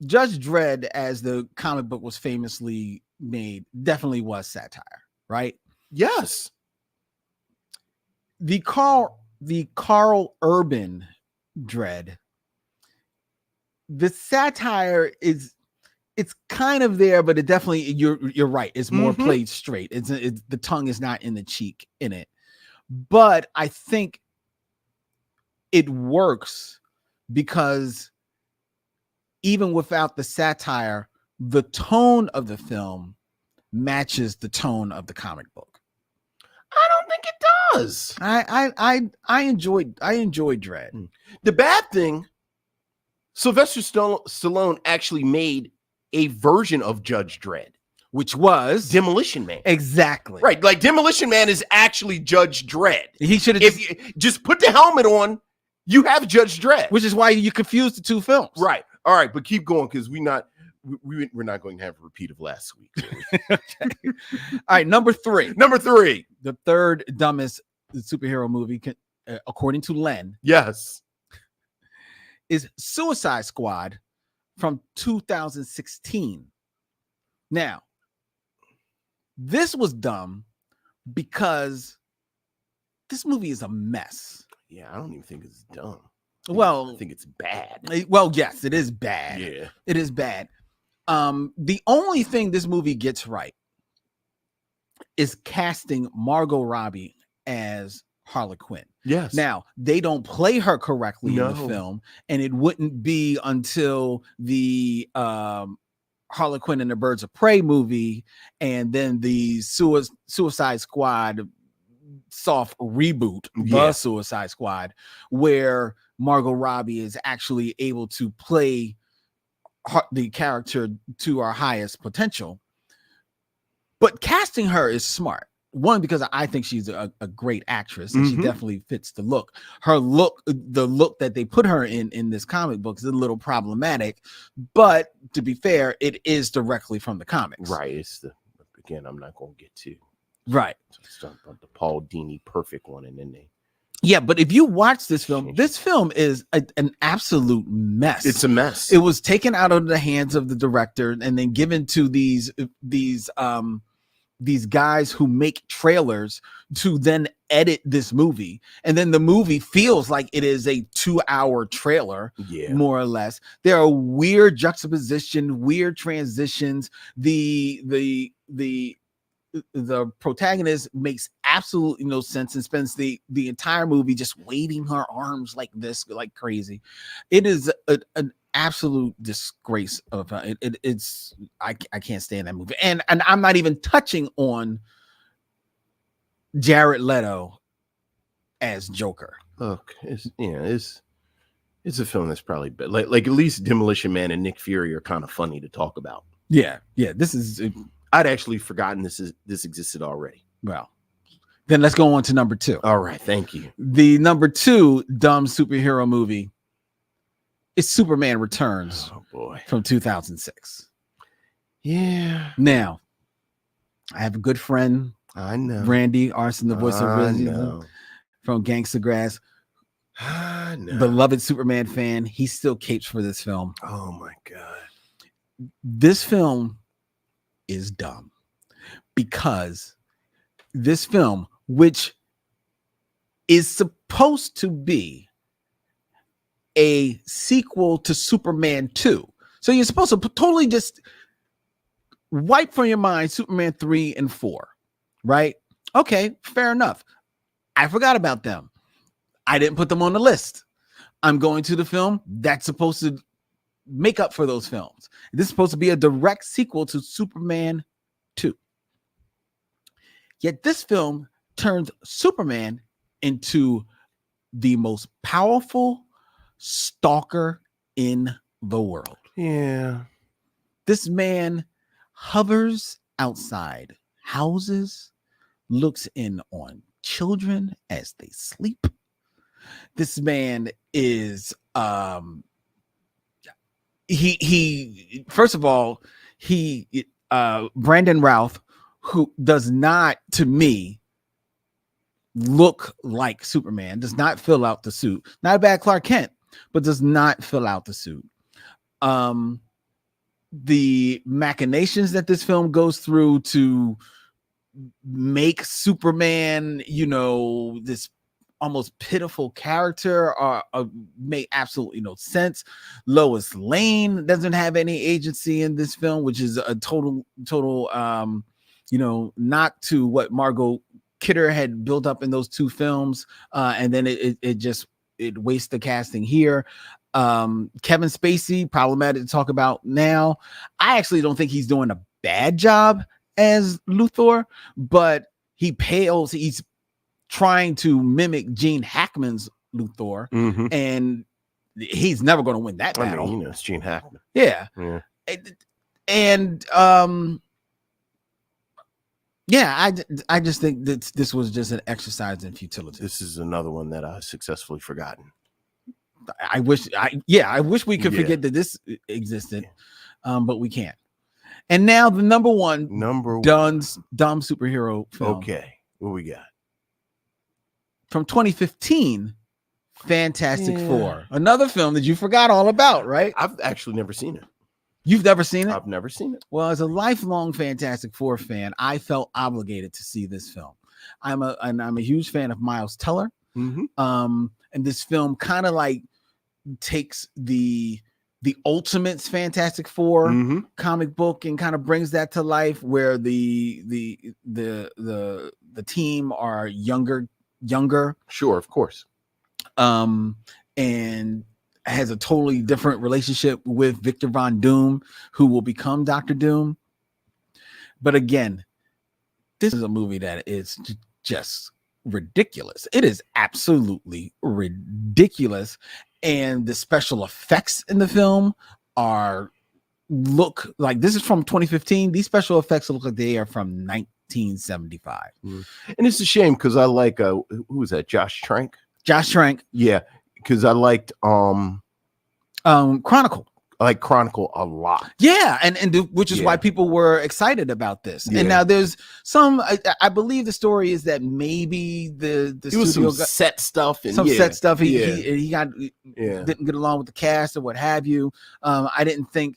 Judge Dredd, as the comic book was famously made, definitely was satire, right? Yes. The Carl Urban Dredd, the satire it's kind of there, but it definitely, you're right. It's more played straight. It's the tongue is not in the cheek in it, but I think it works because even without the satire, the tone of the film matches the tone of the comic book. I don't think it does. I enjoyed Dredd. The bad thing, Sylvester Stallone actually made a version of Judge Dredd, which was Demolition Man. Exactly. Right. Like Demolition Man is actually Judge Dredd. He should have just put the helmet on You have Judge Dredd, which is why you confuse the two films. right? All right, but keep going because we're not going to have a repeat of last week. Okay. All right, number 3. Number 3, the third dumbest superhero movie, according to Len, yes, is Suicide Squad from 2016. Now, this was dumb because this movie is a mess. Yeah, I don't even think it's dumb. Well, I think it's bad. Well, yes, it is bad. Yeah, it is bad. The only thing this movie gets right is casting Margot Robbie as Harley Quinn. yes. Now, they don't play her correctly No. in the film, and it wouldn't be until the Harley Quinn and the Birds of Prey movie and then the Suicide Squad soft reboot, The Suicide Squad, where Margot Robbie is actually able to play the character to our highest potential. But casting her is smart. One, because I think she's a great actress and she definitely fits the look. The look that they put her in this comic book is a little problematic, but to be fair, it is directly from the comics. Right. It's again, I'm not going to get to. Right. It's about the Paul Dini perfect one, and then they. Yeah, but if you watch this film is an absolute mess. It's a mess. It was taken out of the hands of the director and then given to these guys who make trailers to then edit this movie. And then the movie feels like it is a 2-hour trailer, more or less. There are weird juxtaposition, weird transitions. The protagonist makes absolutely no sense and spends the entire movie just waving her arms like this, like crazy. It is an absolute disgrace of it's I can't stand that movie, and I'm not even touching on Jared Leto as Joker. Look, it's a film that's probably like at least Demolition Man and Nick Fury are kind of funny to talk about. Yeah, this is. I'd actually forgotten this existed already. Well, then let's go on to number 2. All right, thank you. The number 2 dumb superhero movie is Superman Returns. Oh boy, from 2006. Yeah. Now, I have a good friend. I know. Randy Arson, the voice of reason from Gangsta Grass. I know. Beloved Superman fan. He still capes for this film. Oh my God. This film is dumb because this film, which is supposed to be a sequel to Superman 2. So you're supposed to totally just wipe from your mind Superman 3 and 4, right? Okay, fair enough. I forgot about them. I didn't put them on the list. I'm going to the film that's supposed to make up for those films. This is supposed to be a direct sequel to Superman 2. Yet this film turns Superman into the most powerful stalker in the world. Yeah. This man hovers outside houses, looks in on children as they sleep. This man is he first of all, Brandon Routh, who does not, to me, look like Superman, does not fill out the suit. Not a bad Clark Kent, but does not fill out the suit. The machinations that this film goes through to make Superman, this almost pitiful character make absolutely no sense. Lois Lane doesn't have any agency in this film, which is a total knock to what Margot Kidder had built up in those 2 films, and then it wastes the casting here. Kevin Spacey, problematic to talk about now. I actually don't think he's doing a bad job as Luthor, but he pales. He's trying to mimic Gene Hackman's Luthor, and he's never going to win that battle. I mean, it's Gene Hackman. Yeah. And I just think that this was just an exercise in futility. This is another one that I successfully forgotten. I wish we could forget that this existed, but we can't. And now the number one dumb superhero film. Okay, what we got? From 2015, Fantastic Four. Another film that you forgot all about, right? I've actually never seen it. You've never seen it? I've never seen it. Well, as a lifelong Fantastic Four fan, I felt obligated to see this film. I'm a huge fan of Miles Teller. Mm-hmm. And this film kind of like takes the Ultimates Fantastic Four comic book and kind of brings that to life, where the team are younger. Sure, of course. And has a totally different relationship with Victor Von Doom, who will become Dr. Doom. But again, this is a movie that is just ridiculous. It is absolutely ridiculous. And the special effects in the film look like, this is from 2015. These special effects look like they are from 1975. And it's a shame because I like who was that? Josh Trank. Yeah, because I liked Chronicle. I like Chronicle a lot. Yeah, and which is why people were excited about this. And now there's some. I believe the story is that maybe the studio got set stuff and set stuff. He didn't get along with the cast or what have you. I didn't think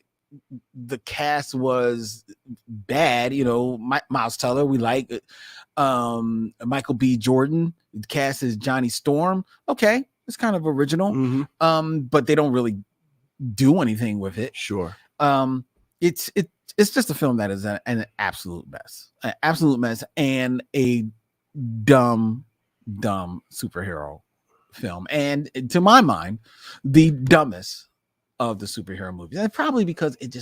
the cast was bad. You know, Miles Teller, we like it. Michael B. Jordan, the cast is Johnny Storm. Okay, it's kind of original. But they don't really do anything with it. Sure. It's just a film that is an absolute mess, and a dumb superhero film, and to my mind, the dumbest of the superhero movies. And probably because it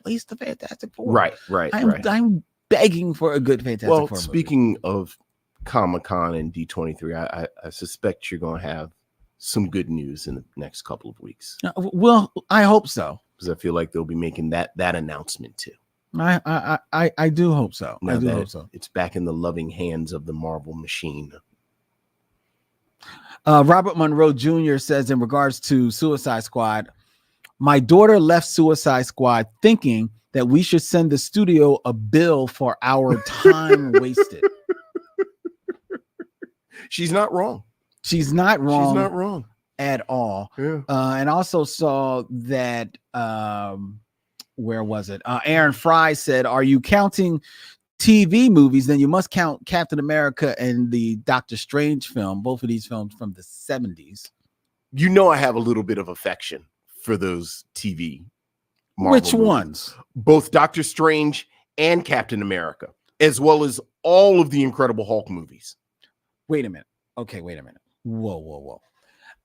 wastes the Fantastic Four. Right. I'm begging for a good Fantastic Four movie. Speaking of Comic-Con and D23, I suspect you're going to have some good news in the next couple of weeks. Well, I hope so, because I feel like they'll be making that announcement too. I do hope so. I do hope so. It's back in the loving hands of the Marvel machine. Robert Monroe Jr. says, in regards to Suicide Squad, my daughter left Suicide Squad thinking that we should send the studio a bill for our time wasted. She's not wrong. She's not wrong at all. Yeah. And also saw that, where was it? Aaron Fry said, are you counting TV movies? Then you must count Captain America and the Doctor Strange film, both of these films from the 70s. You know, I have a little bit of affection for those TV Marvel Which movies. Ones? Both Doctor Strange and Captain America, as well as all of the Incredible Hulk movies. Wait a minute. Okay, wait a minute. Whoa.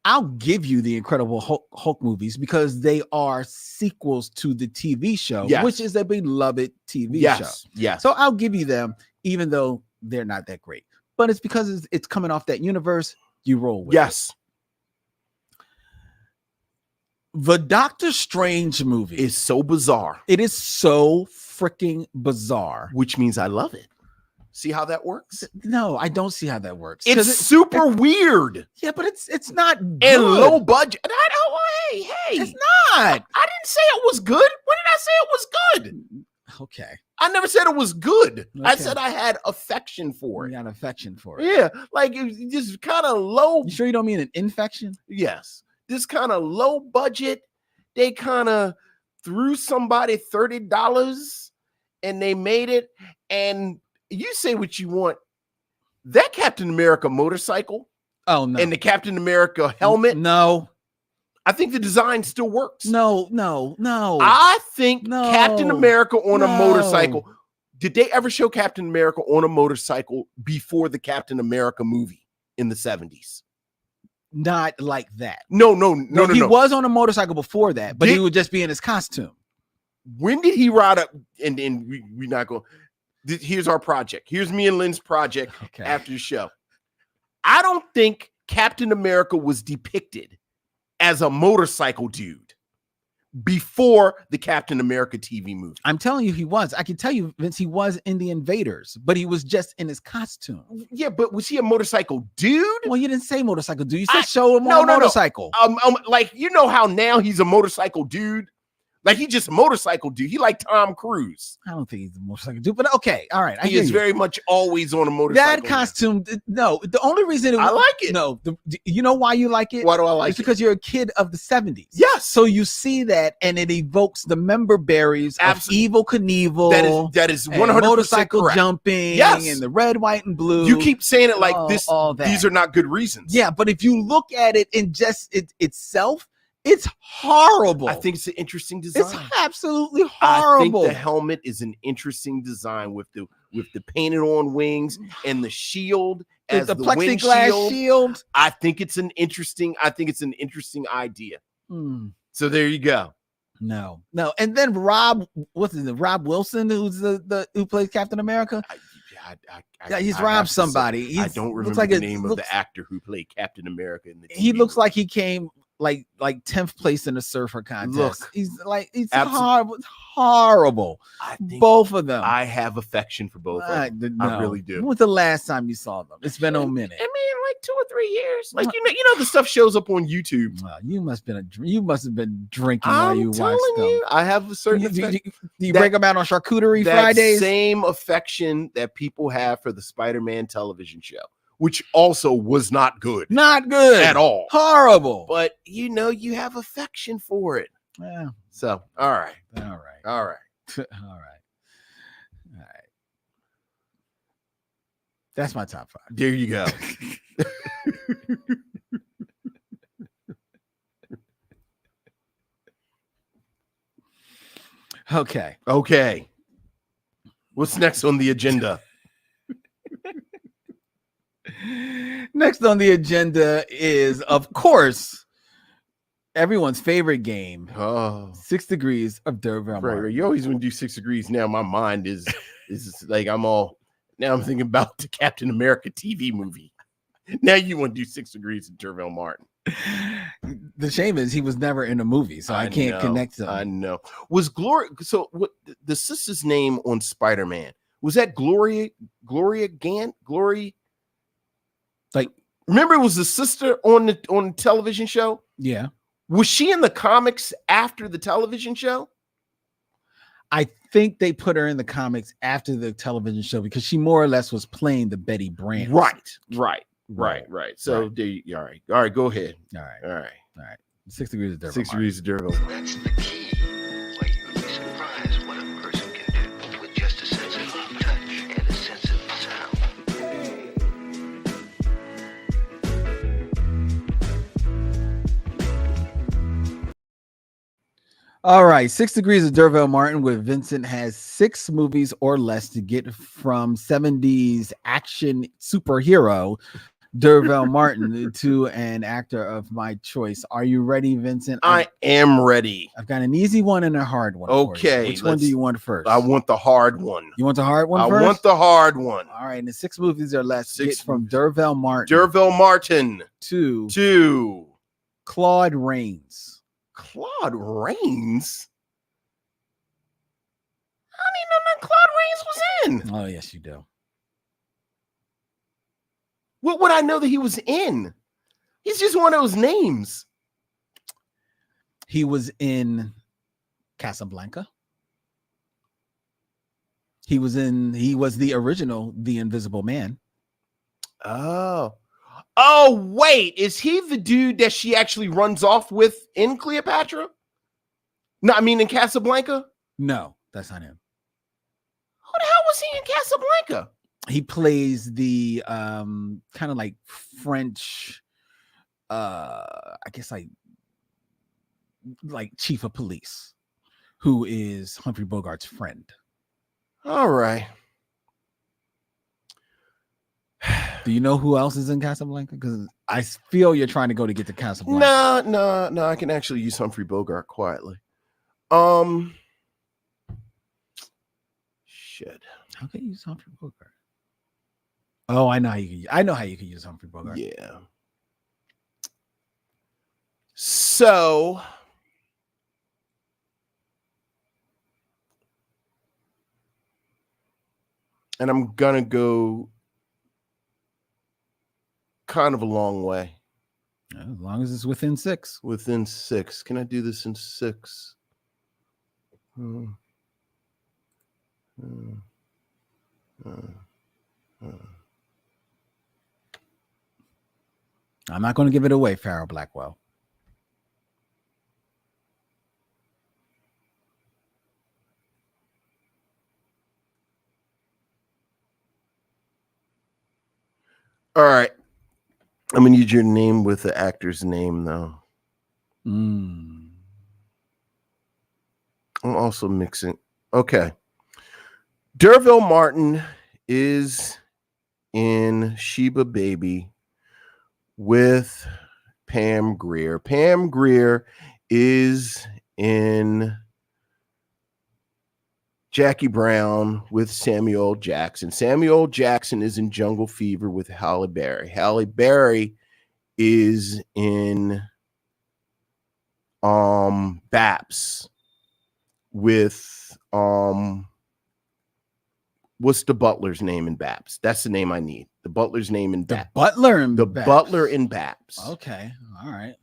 I'll give you the Incredible Hulk movies because they are sequels to the TV show, which is a beloved TV show. Yes. So I'll give you them, even though they're not that great. But it's because it's coming off that universe. You roll with it. The Doctor Strange movie is so bizarre. It is so freaking bizarre. Which means I love it. See how that works? No, I don't see how that works. It's super weird. Yeah, but it's not good. And low budget. Hey, it's not. I didn't say it was good. When did I say it was good? Okay. I never said it was good. Okay. I said I had affection for it. You got affection for it. Yeah, like it was just kind of low. You sure you don't mean an infection? Yes. This kind of low budget. They kind of threw somebody $30 and they made it. And you say what you want. That Captain America motorcycle. Oh, no. And the Captain America helmet. No. I think the design still works. No. I think Captain America on a motorcycle. Did they ever show Captain America on a motorcycle before the Captain America movie in the 70s? Not like that. No. He was on a motorcycle before that, but he would just be in his costume. When did he ride up? And we're not going. Here's our project. Here's me and Lynn's project after the show. I don't think Captain America was depicted as a motorcycle dude. before the Captain America TV movie. I'm telling you, he was. I can tell you, Vince, he was in The Invaders, but he was just in his costume. Yeah, but was he a motorcycle dude? Well, you didn't say motorcycle dude. You said show him on a motorcycle. Like, you know how now he's a motorcycle dude? Like, he just a motorcycle dude. He like Tom Cruise. I don't think he's a motorcycle dude, but okay. All right. He is very much always on a motorcycle. That costume, no. The only reason I like it. No, you know why you like it? Why do I like it? It's because you're a kid of the 70s. Yes. So you see that, and it evokes the member berries of Evil Knievel. That is 100% motorcycle correct. Jumping. Yes. And the red, white, and blue. You keep saying it like this. All that. These are not good reasons. Yeah, but if you look at it in just itself, it's horrible. I think it's an interesting design. It's absolutely horrible. I think the helmet is an interesting design with the painted on wings and the shield as the plexiglass shield. I think it's an interesting idea. So there you go. No. And then Rob Wilson, who's who plays Captain America. He's Rob somebody. I don't remember the name of the actor who played Captain America in the TV He looks movie. like he came like 10th place in the surfer contest. Look, he's horrible. It's horrible. I think both of them. I have affection for both of them. No. I really do. When was the last time you saw them? It's been a minute. I mean, like 2 or 3 years. Like you know, the stuff shows up on YouTube. You must have been drinking while you watched them. I have a certain. Do you break them out on charcuterie Fridays? Same affection that people have for the Spider-Man television show, which also was not good. Not good at all. Horrible. But you know, you have affection for it. Yeah. So, all right. All right. All right. All right. All right. That's my top 5. There you go. Okay. Okay. What's next on the agenda? Next on the agenda is, of course, everyone's favorite game. 6 Degrees of Derville Martin. Right. You always want to do 6 Degrees. Now my mind is like now I'm thinking about the Captain America TV movie. Now you want to do 6 Degrees of Derville Martin. The shame is he was never in a movie, so I can't connect them. I know. Was Gloria? So what? The sister's name on Spider-Man was that Gloria Gant? Glory? Like, remember it was the sister on the television show? Yeah. Was she in the comics after the television show? I think they put her in the comics after the television show because she more or less was playing the Betty Brant. Right. So there you, all right. Go ahead. All right. 6 Degrees of Derville. 6 Degrees of Derville. That's the key. Like, you'd be surprised what a person can do with just a sense of touch and a sense of sound. All right, 6 Degrees of Derville Martin, where Vincent has 6 movies or less to get from 70s action superhero Derville Martin to an actor of my choice. Are you ready, Vincent? I am ready. I've got an easy one and a hard one. Okay. Which one do you want first? I want the hard one. You want the hard one first? I want the hard one. All right, and the 6 movies or less to get from Derville Martin. Derville Martin to Claude Rains. Claude Rains? I didn't know that Claude Rains was in. Oh, yes, you do. What would I know that he was in? He's just one of those names. He was in Casablanca. He was the original The Invisible Man. Oh, wait. Is he the dude that she actually runs off with in Cleopatra? No, I mean in Casablanca? No, that's not him. Who the hell was he in Casablanca? He plays the kind of like French, I guess like chief of police, who is Humphrey Bogart's friend. All right. Do you know who else is in Casablanca? Because I feel you're trying to get to Casablanca. No. I can actually use Humphrey Bogart quietly. Shit. How can you use Humphrey Bogart? Oh, I know how you can use Humphrey Bogart. Yeah. So And I'm gonna go kind of a long way. As long as it's within 6. Within 6. Can I do this in 6? I'm not going to give it away, Farrell Blackwell. All right. I'm going to use your name with the actor's name, though. I'm also mixing. Okay. Derville Martin is in Sheba Baby with Pam Grier. Pam Grier is in Jackie Brown with Samuel Jackson. Samuel Jackson is in Jungle Fever with Halle Berry. Halle Berry is in Baps with what's the butler's name in Baps? That's the name I need. The butler's name in Baps. Butler in the Baps. butler in Baps. Okay. All right.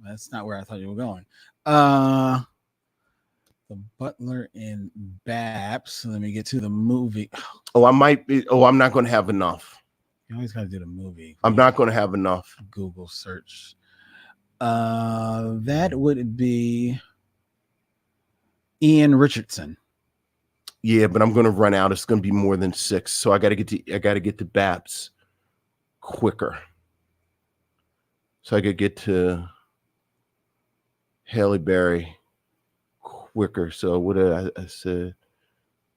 That's not where I thought you were going. The butler in Baps. Let me get to the movie. I'm not going to have enough. You always got to do the movie. I'm not going to have enough. Google search. That would be Ian Richardson. Yeah, but I'm going to run out. It's going to be more than 6, so I got to get to Baps quicker. So I could get to Halle Berry quicker. So what did I said?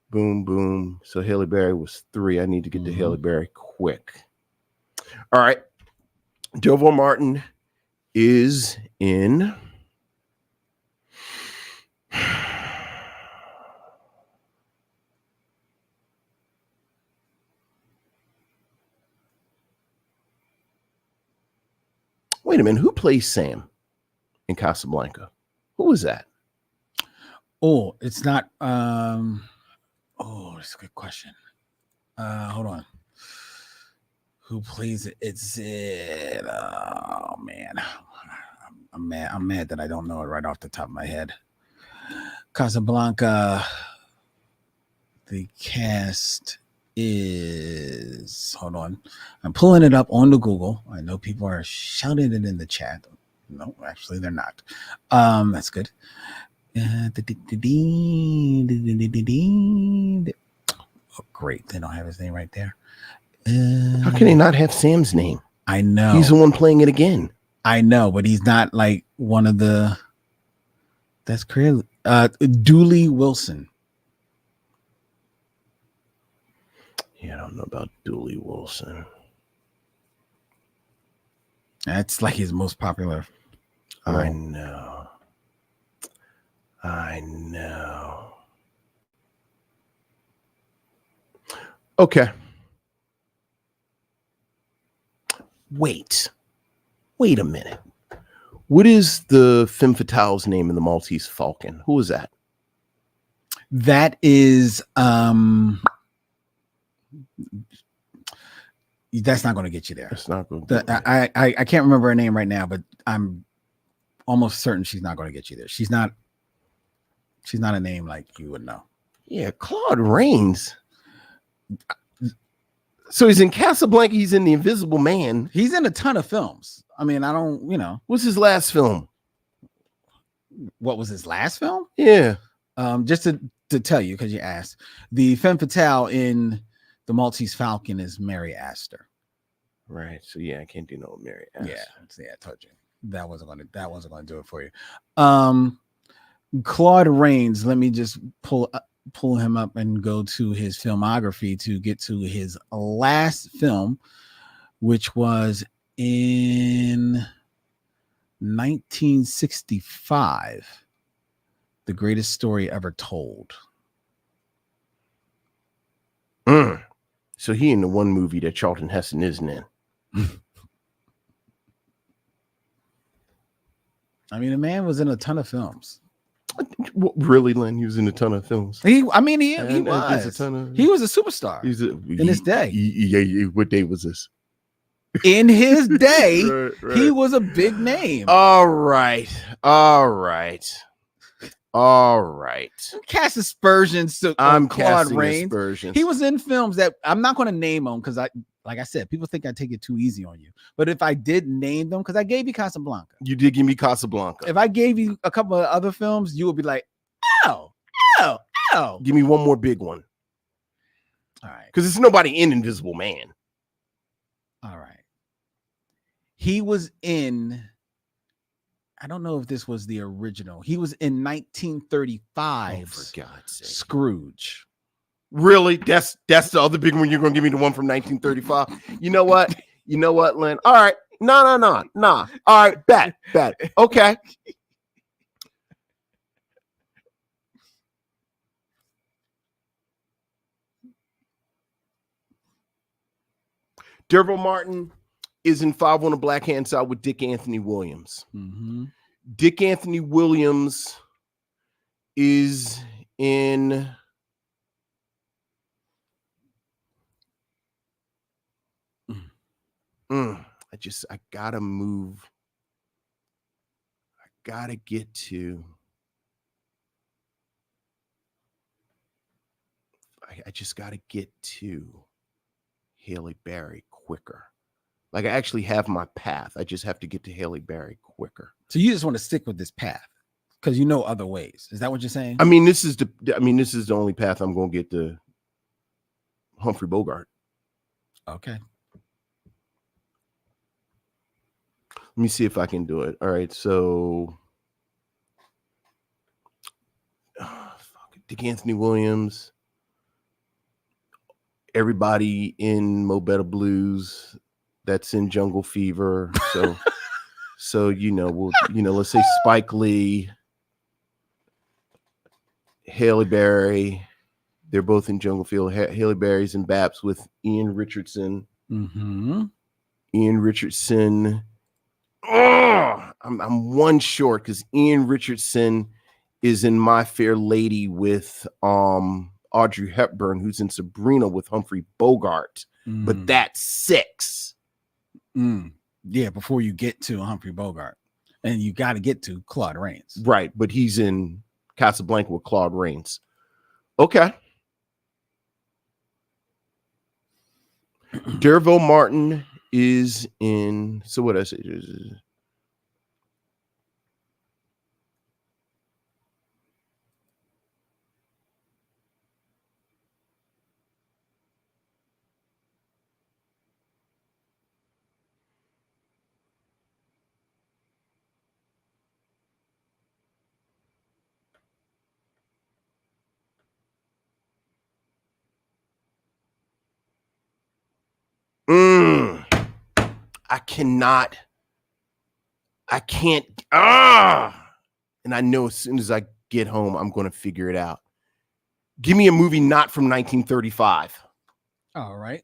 Boom, boom. So Halle Berry was 3. I need to get to Halle Berry quick. All right. Derville Martin is in Wait a minute. Who plays Sam in Casablanca? Who was that? Oh, it's not. That's a good question. Hold on. Who plays it? It's it. Oh man, I'm mad. I'm mad that I don't know it right off the top of my head. Casablanca. The cast is. Hold on. I'm pulling it up on the Google. I know people are shouting it in the chat. No, actually, they're not. That's good. Oh, great. They don't have his name right there. How can they not have Sam's name? I know. He's the one playing it again. I know, but he's not like one of the. That's crazy. Dooley Wilson. Yeah, I don't know about Dooley Wilson. That's like his most popular. I know. Okay. Wait a minute. What is the femme fatale's name in the Maltese Falcon? Who is that? That is that's not going to get you there. That's not going to. I can't remember her name right now, but I'm almost certain she's not going to get you there. She's not a name like you would know. Yeah, Claude Rains. So he's in Casablanca. He's in The Invisible Man. He's in a ton of films. I mean, I don't, What's his last film? What was his last film? Yeah. Just to tell you, because you asked, the femme fatale in The Maltese Falcon is Mary Astor. Right. So yeah, I can't do no Mary Astor. Yeah, I told you that wasn't gonna do it for you. Claude Rains. Let me just pull him up and go to his filmography to get to his last film, which was in 1965, The Greatest Story Ever Told. So he in the one movie that Charlton Heston isn't in. I mean, the man was in a ton of films. Really, Len? He was in a ton of films. He And was. there's a ton of. He was a superstar in his day. What day was this? In his day, Right. he was a big name. All right. Cast aspersions to I'm Claude casting Rains. aspersions. He was in films that I'm not going to name them because like I said, people think I take it too easy on you. But if I did name them, because I gave you Casablanca. You did give me Casablanca. If I gave you a couple of other films, you would be like, oh. Give me one more big one. All right. Because there's nobody in Invisible Man. All right. He was in, I don't know if this was the original. He was in 1935. Oh, for God's sake. Scrooge. Really? That's the other big one. You're going to give me the one from 1935? You know what, Len? All right. No. All right. Bet. Okay. Derville Martin is in 5 on the Black Hand Side with Dick Anthony Williams. Mm-hmm. Dick Anthony Williams is in I gotta move. I gotta get to. I just gotta get to Halle Berry quicker. Like I actually have my path. I just have to get to Halle Berry quicker. So you just want to stick with this path because you know other ways. Is that what you're saying? I mean, this is the only path I'm gonna get to Humphrey Bogart. Okay. Let me see if I can do it. All right, so Dick Anthony Williams, everybody in Mo Better Blues that's in Jungle Fever. So let's say Spike Lee, Halle Berry. They're both in Jungle Fever. Halle Berry's in Baps with Ian Richardson. Mm-hmm. Ian Richardson. I'm one short because Ian Richardson is in My Fair Lady with Audrey Hepburn, who's in Sabrina with Humphrey Bogart. But that's 6. Yeah, before you get to Humphrey Bogart. And you got to get to Claude Rains. Right, but he's in Casablanca with Claude Rains. Okay. Derville Martin is in, so what I say? I can't. And I know as soon as I get home, I'm going to figure it out. Give me a movie not from 1935. All right.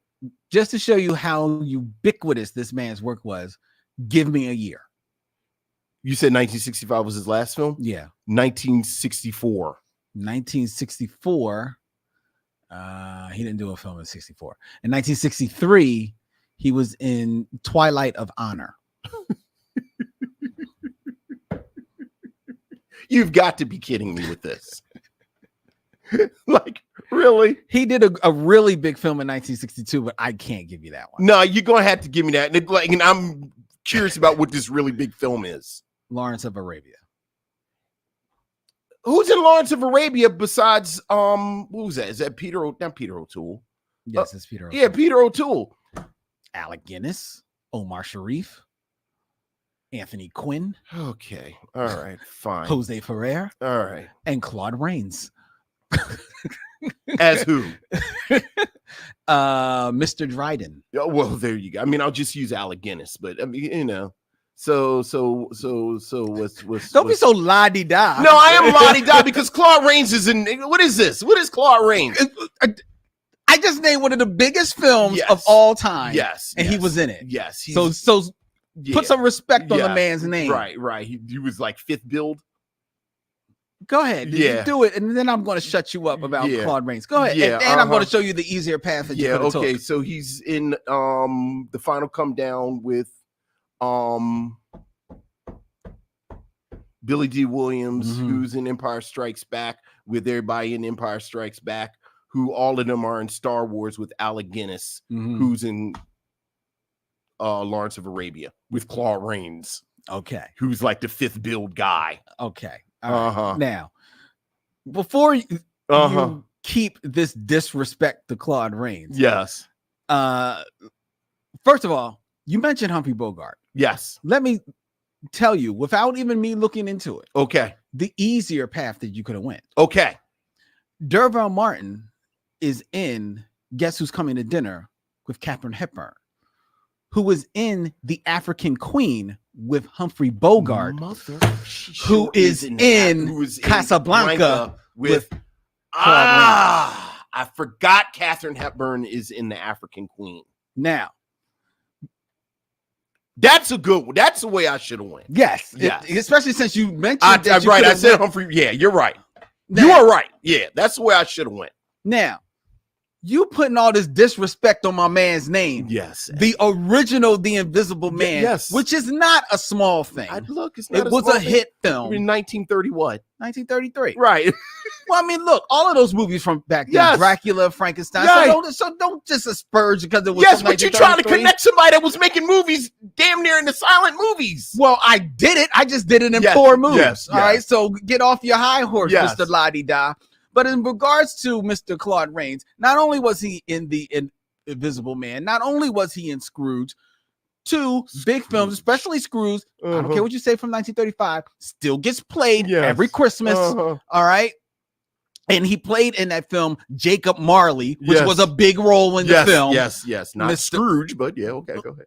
Just to show you how ubiquitous this man's work was, give me a year. You said 1965 was his last film? Yeah. 1964. 1964. He didn't do a film in 64. In 1963, he was in Twilight of Honor. You've got to be kidding me with this. Like, really? He did a really big film in 1962, but I can't give you that one. No, you're going to have to give me that. And I'm curious about what this really big film is. Lawrence of Arabia. Who's in Lawrence of Arabia besides who's that? Is that not Peter O'Toole? Yes, it's Peter O'Toole. Yeah, Peter O'Toole. Alec Guinness, Omar Sharif, Anthony Quinn. Okay. All right, fine. Jose Ferrer. All right. And Claude Rains. As who? Mr. Dryden. Oh, well, there you go. I mean, I'll just use Alec Guinness, but I mean, So what's don't be so la-di-da. No, I am la-di-da because Claude Rains is in. What is this? What is Claude Rains? I just named one of the biggest films of all time. Yes, and he was in it. Yes. So put some respect on the man's name. Right. He was like fifth build. Go ahead. Yeah. You do it, and then I'm going to shut you up about Yeah. Claude Rains. Go ahead. Yeah, And I'm going to show you the easier path that you Yeah, could have okay. took. So he's in the final come down with Billy D. Williams, who's in Empire Strikes Back, with everybody in Empire Strikes Back, who all of them are in Star Wars with Alec Guinness, who's in Lawrence of Arabia with Claude Rains. Okay. Who's like the fifth build guy. Okay. All right. Now, before you keep this disrespect to Claude Rains. Yes. First of all, you mentioned Humphrey Bogart. Yes. Let me tell you, without even me looking into it. Okay. The easier path that you could have went. Okay. Derville Martin is in Guess Who's Coming to Dinner with Katharine Hepburn, who was in The African Queen with Humphrey Bogart, who is in Casablanca with Claude Rains. I forgot Katharine Hepburn is in The African Queen. Now, that's a good one. That's the way I should have went. Yes. Especially since you mentioned that you right. I said went. Humphrey. Yeah, you're right. Now, you are right. Yeah, that's the way I should have went. Now, you putting all this disrespect on my man's name. Yes. The original The Invisible Man. Yes. Which is not a small thing. Look, it's not it was a hit film. In 1930 what? 1933. Right. Well, I mean, look, all of those movies from back then, Yes. Dracula, Frankenstein. Yes. So don't just asperge because it was Yes, from but you're trying to 1933. connect somebody that was making movies damn near in the silent movies. Well, I did it. I just did it in Yes, 4 movies. yes, All right. So get off your high horse, Yes. Mr. La-di-da. But in regards to Mr. Claude Rains, not only was he in The Invisible Man, not only was he in Scrooge, 2 big films, especially Scrooge. I don't care what you say from 1935, still gets played every Christmas. All right. And he played in that film Jacob Marley, which was a big role in the film. Yes. Not Scrooge, but yeah, okay, go ahead.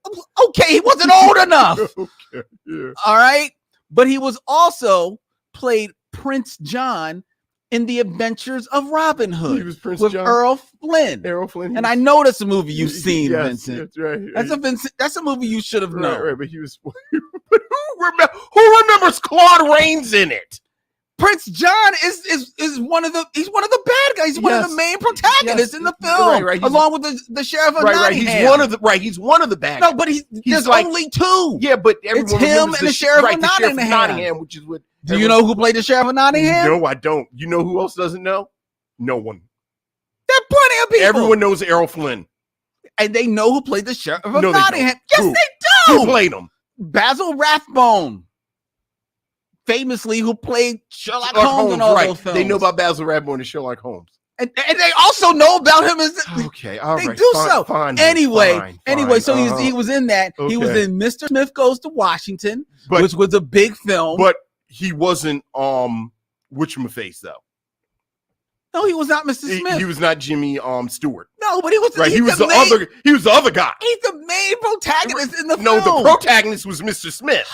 Okay, he wasn't old enough. Okay, yeah. All right. But he was also played Prince John in The Adventures of Robin Hood. He was Prince with John. Errol Flynn. And I know that's a movie you've seen, Vincent. That's right. That's a movie you should have known. Right, but he was. But who remembers Claude Rains in it? Prince John is one of the bad guys. He's one of the main protagonists in the film, right. along with the sheriff of Nottingham. He's one of the bad guys. No, but there's like, only 2. Yeah, but everyone it's him and the sheriff of Nottingham. Which is what. Do you know who played the sheriff of Nottingham? No, I don't. You know who else doesn't know? No one. There are plenty of people. Everyone knows Errol Flynn, and they know who played the sheriff of Nottingham. Yes, Who? they do. Who played him? Basil Rathbone, famously, who played Sherlock Holmes in all those films. They know about Basil Rathbone and Sherlock Holmes. And they also know about him as okay, all right. They do so. Fine, anyway, fine. So he was in that. Okay. He was in Mr. Smith Goes to Washington, But- which was a big film. But he wasn't whatchamaface though. No, he was not Mr. Smith. He was not Jimmy Stewart. No, but he was right. He was the other guy. He's the main protagonist in the film. No, the protagonist was Mr. Smith.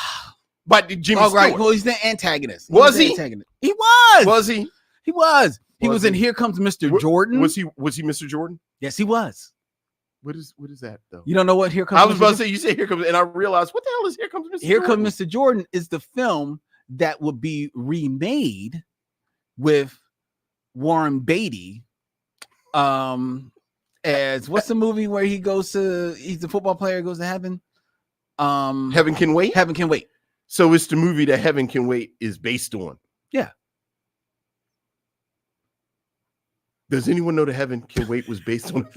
But Jimmy Stewart. Right. Well, he's the antagonist. Was he? He was. Was he? He was. He was in Here Comes Mr. Jordan. Was he Mr. Jordan? Yes, he was. What is that though? You don't know what Here Comes? I was about to say, you say Here Comes, and I realized what the hell is Here Comes Mr. Jordan? Here Comes Mr. Jordan is the film that would be remade with Warren Beatty. As what's the movie where he's the football player, goes to heaven? Heaven Can Wait? Heaven Can Wait. So it's the movie that Heaven Can Wait is based on. Yeah. Does anyone know that Heaven Can Wait was based on?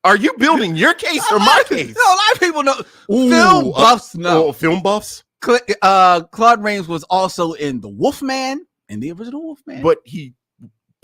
Are you building your case or my case? No, a lot of people know. Film buffs know. Film buffs? Claude Rains was also in The Wolfman, in the original Wolfman. But he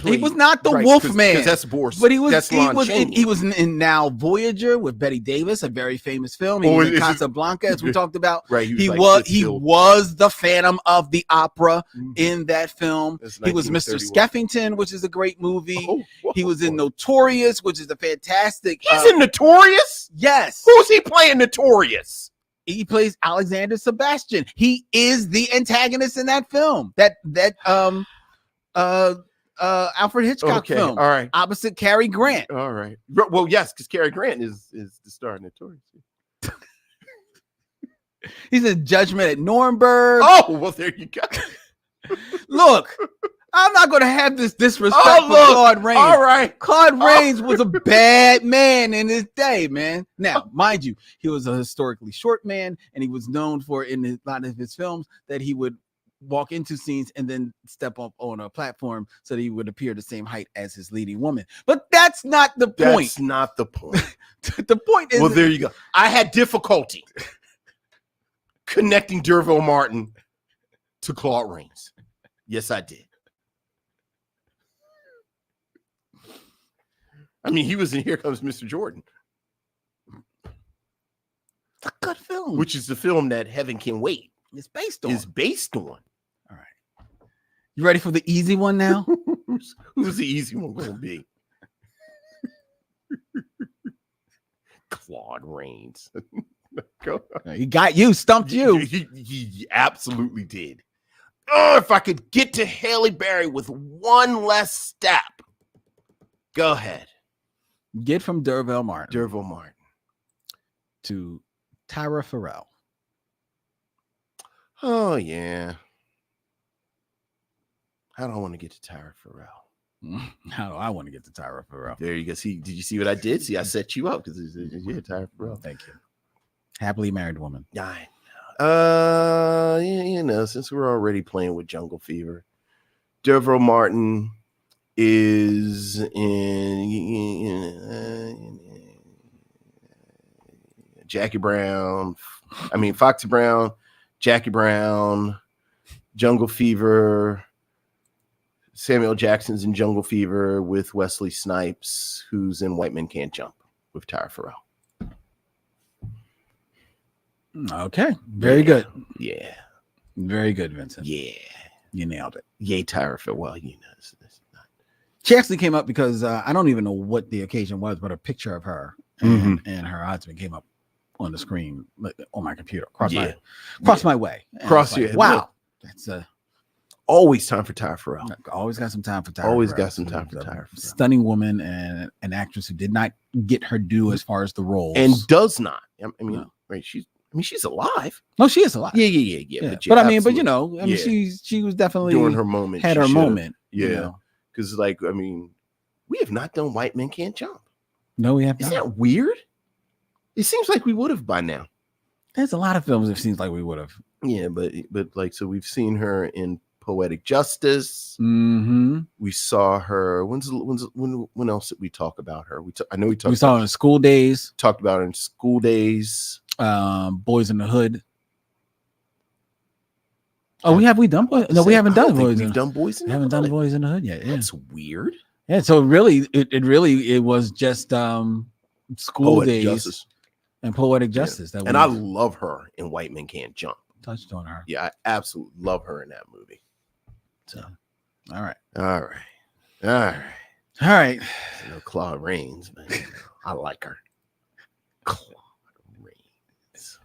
was not the Wolfman. Because that's Boris. But he was in Now Voyager with Betty Davis, a very famous film. He was in Casablanca, as we talked about. Right. He was the Phantom of the Opera in that film. He was Mr. Skeffington, which is a great movie. He was in Notorious, which is a fantastic. He's in Notorious? Yes. Who's he playing Notorious? He plays Alexander Sebastian. He is the antagonist in that film. Alfred Hitchcock film. All right. Opposite Cary Grant. All right. Well, yes, because Cary Grant is the star in Notorious. He's in Judgment at Nuremberg. Oh, well, there you go. Look, I'm not going to have this disrespect Oh, for look. Claude Rains. All right. Claude Rains was a bad man in his day, man. Now, mind you, he was a historically short man, and he was known for in a lot of his films that he would walk into scenes and then step up on a platform so that he would appear the same height as his leading woman. But that's not the point. That's not the point. The point is, Well, there you go. I had difficulty connecting Derville Martin to Claude Rains. Yes, I did. I mean, he was in Here Comes Mr. Jordan. it's a good film, Which is the film that Heaven Can Wait is based on. is based on. All right. You ready for the easy one now? Who's the easy one going to be? Claude Rains. Go. He got you, stumped you. He absolutely did. Oh, if I could get to Halle Berry with one less step. Go ahead. Get from Derville Martin Derville Martin. to Tyra Farrell. Oh, yeah. I don't want to get to Tyra Farrell. How do I want to get to Tyra Farrell? There you go. See, did you see what I did? See, I set you up because yeah, Tyra Farrell. Thank you. Happily married woman. I know. Since we're already playing with Jungle Fever, Derville Martin is in Jackie Brown. I mean, Foxy Brown, Jackie Brown, Jungle Fever. Samuel Jackson's in Jungle Fever with Wesley Snipes, who's in White Men Can't Jump with Tyra Farrell. Okay. Very good. Yeah. Very good, Vincent. Yeah. You nailed it. Yay, Tyra Farrell. Well, you know, it's not. She actually came up because I don't even know what the occasion was, but a picture of her and her husband came up on the screen on my computer. Crossed my way. And Cross I was your like, head. wow. That's Always time for Tyra Farrell. always got some time for Tyra. Always Farrell. got some time for She's a Tyra Farrell. Stunning woman and an actress who did not get her due as far as the roles. And does not. I mean, No. right? She's alive. No, she is alive. Yeah. But I mean, but you absolutely. know, I mean, she was definitely during her moment. had she her should've. moment. Yeah. You know? Because, like, I mean, we have not done White Men Can't Jump. No, we have Isn't not. that weird? It seems like we would have by now. There's a lot of films it seems like we would have. Yeah, but like, so we've seen her in Poetic Justice. Mm-hmm. We saw her. When else did we talk about her? We We saw her in School Days, talked about her in School Days. Boys in the Hood. Oh, we done Boys? No, we haven't done Boys. We've done Boys in the haven't done Hood. Boys in the Hood yet. Yeah. That's weird. Yeah. So really, it was just School Poetic Days Justice. and Poetic Justice. That And I love her in White Men Can't Jump. touched on her. Yeah, I absolutely love her in that movie. So, All right. all right. All right. You know, Claude Rains, but you know, I like her. Claude Rains.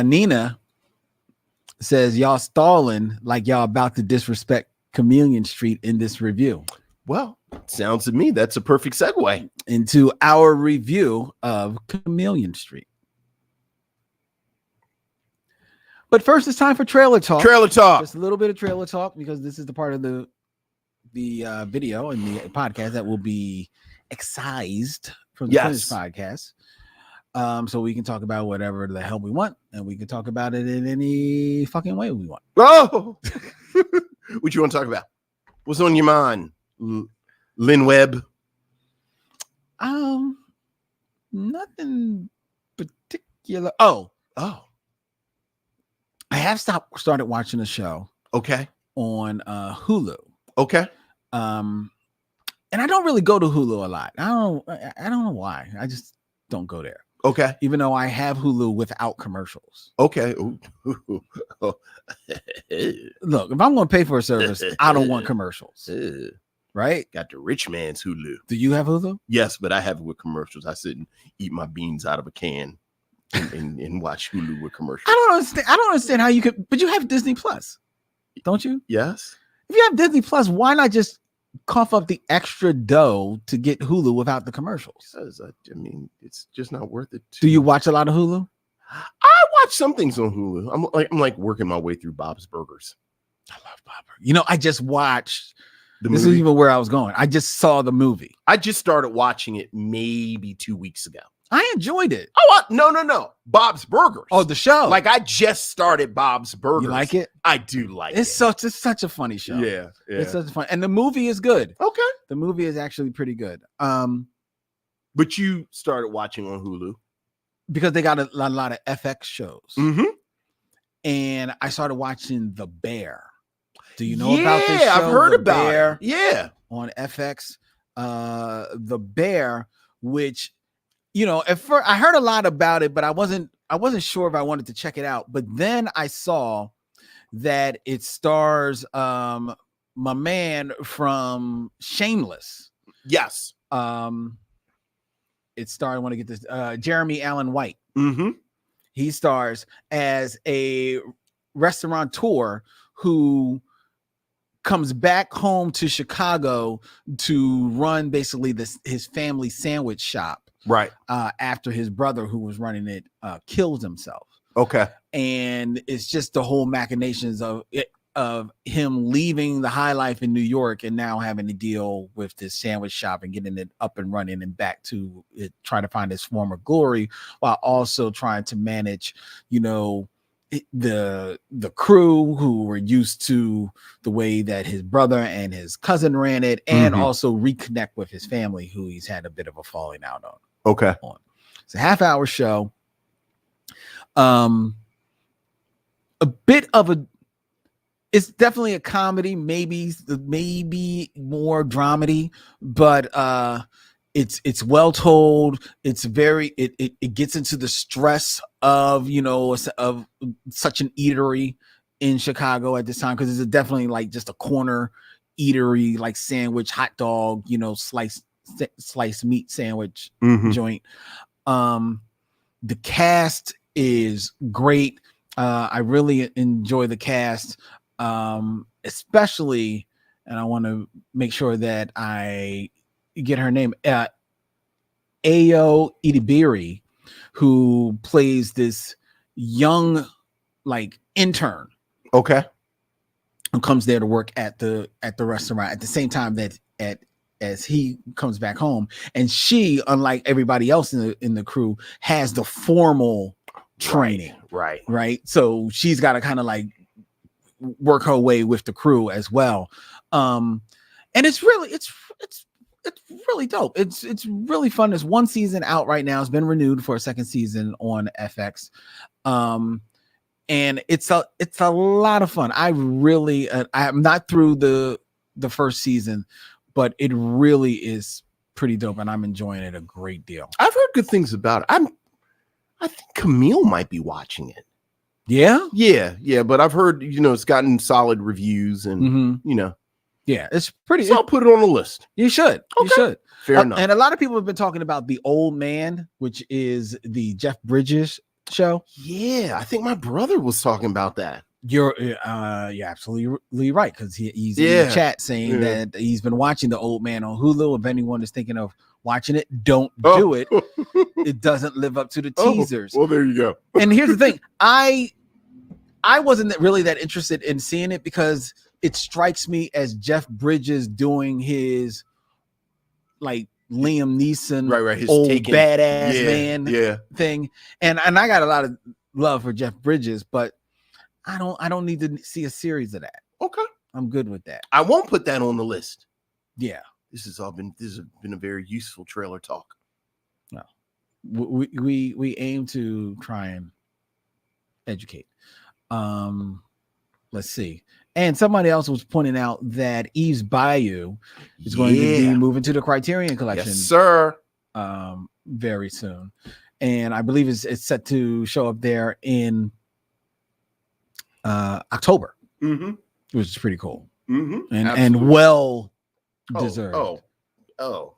Nina says y'all stalling like y'all about to disrespect Chameleon Street in this review. Well, sounds to me that's a perfect segue into our review of Chameleon Street. But first, it's time for trailer talk. Trailer talk. Just a little bit of trailer talk because this is the part of the video and the podcast that will be excised from the finished podcast. So we can talk about whatever the hell we want, and we can talk about it in any fucking way we want. Oh, what you want to talk about? What's on your mind, Lynn Webb? Nothing particular. Oh, I have started watching a show. Okay. On Hulu. Okay. And I don't really go to Hulu a lot. I don't know why. I just don't go there. Okay. Even though I have Hulu without commercials. Okay. Look, if I'm going to pay for a service, I don't want commercials. Right? Got the rich man's Hulu. Do you have Hulu? Yes, but I have it with commercials. I sit and eat my beans out of a can and watch Hulu with commercials. I don't understand how you could, but you have Disney Plus, don't you? Yes. If you have Disney Plus, why not just cough up the extra dough to get Hulu without the commercials? Because I mean, it's just not worth it. Do you watch a lot of Hulu? I watch some things on Hulu. I'm like working my way through Bob's Burgers. I love Bob Burgers. You know, I just watched. This is even where I was going. I just saw the movie. I just started watching it maybe 2 weeks ago. I enjoyed it. Oh, no. Bob's Burgers. Oh, the show. Like I just started Bob's Burgers. You like it? I do like it. It's such a funny show. Yeah. It's such a fun, and the movie is good. Okay. The movie is actually pretty good. But you started watching on Hulu because they got a lot of FX shows. Mm-hmm. And I started watching The Bear. Do you know about this show? Yeah, I've heard The about Bear it. Yeah. On FX. The Bear, which, you know, at first I heard a lot about it, but I wasn't sure if I wanted to check it out. But then I saw that it stars my man from Shameless. Yes. It starred, I want to get this, Jeremy Allen White. Mm-hmm. He stars as a restaurateur who comes back home to Chicago to run basically his family sandwich shop. Right. After his brother, who was running it, kills himself. Okay. And it's just the whole machinations of him leaving the high life in New York and now having to deal with this sandwich shop and getting it up and running and back to it, trying to find his former glory, while also trying to manage, you know, the crew who were used to the way that his brother and his cousin ran it, and also reconnect with his family who he's had a bit of a falling out on. Okay. It's a half-hour show. A bit of a, it's definitely a comedy, maybe more dramedy, but it's well told. It's very, it gets into the stress of, you know, of such an eatery in Chicago at this time, because it's definitely like just a corner eatery, like sandwich, hot dog, you know, sliced meat sandwich joint. The cast is great. I really enjoy the cast, especially, and I want to make sure that I get her name, Ayo Idibiri, who plays this young, like, intern. Okay. Who comes there to work at the restaurant at the same time that as he comes back home, and she, unlike everybody else in the crew, has the formal training. Right. So she's got to kind of like work her way with the crew as well. And it's really dope. It's really fun. There's one season out right now. It's been renewed for a second season on FX. And it's a lot of fun. I really, I'm not through the first season, but it really is pretty dope, and I'm enjoying it a great deal. I've heard good things about it. I think Camille might be watching it. Yeah? Yeah. But I've heard, you know, it's gotten solid reviews and, you know. Yeah, it's pretty. So I'll put it on the list. You should. Okay. You should. Fair enough. And a lot of people have been talking about The Old Man, which is the Jeff Bridges show. Yeah, I think my brother was talking about that. You're absolutely right, because he's in the chat saying that he's been watching The Old Man on Hulu. If anyone is thinking of watching it, don't do it. It doesn't live up to the teasers. Well, there you go. And here's the thing. I wasn't really that interested in seeing it because it strikes me as Jeff Bridges doing his like Liam Neeson, right, his old badass man thing. And I got a lot of love for Jeff Bridges, but I don't need to see a series of that. Okay. I'm good with that. I won't put that on the list. Yeah. This has been a very useful trailer talk. No. We aim to try and educate. Let's see. And somebody else was pointing out that Eve's Bayou is going to be moving to the Criterion Collection. Yes, sir. Very soon. And I believe it's set to show up there in October, which is pretty cool. And well deserved. Oh.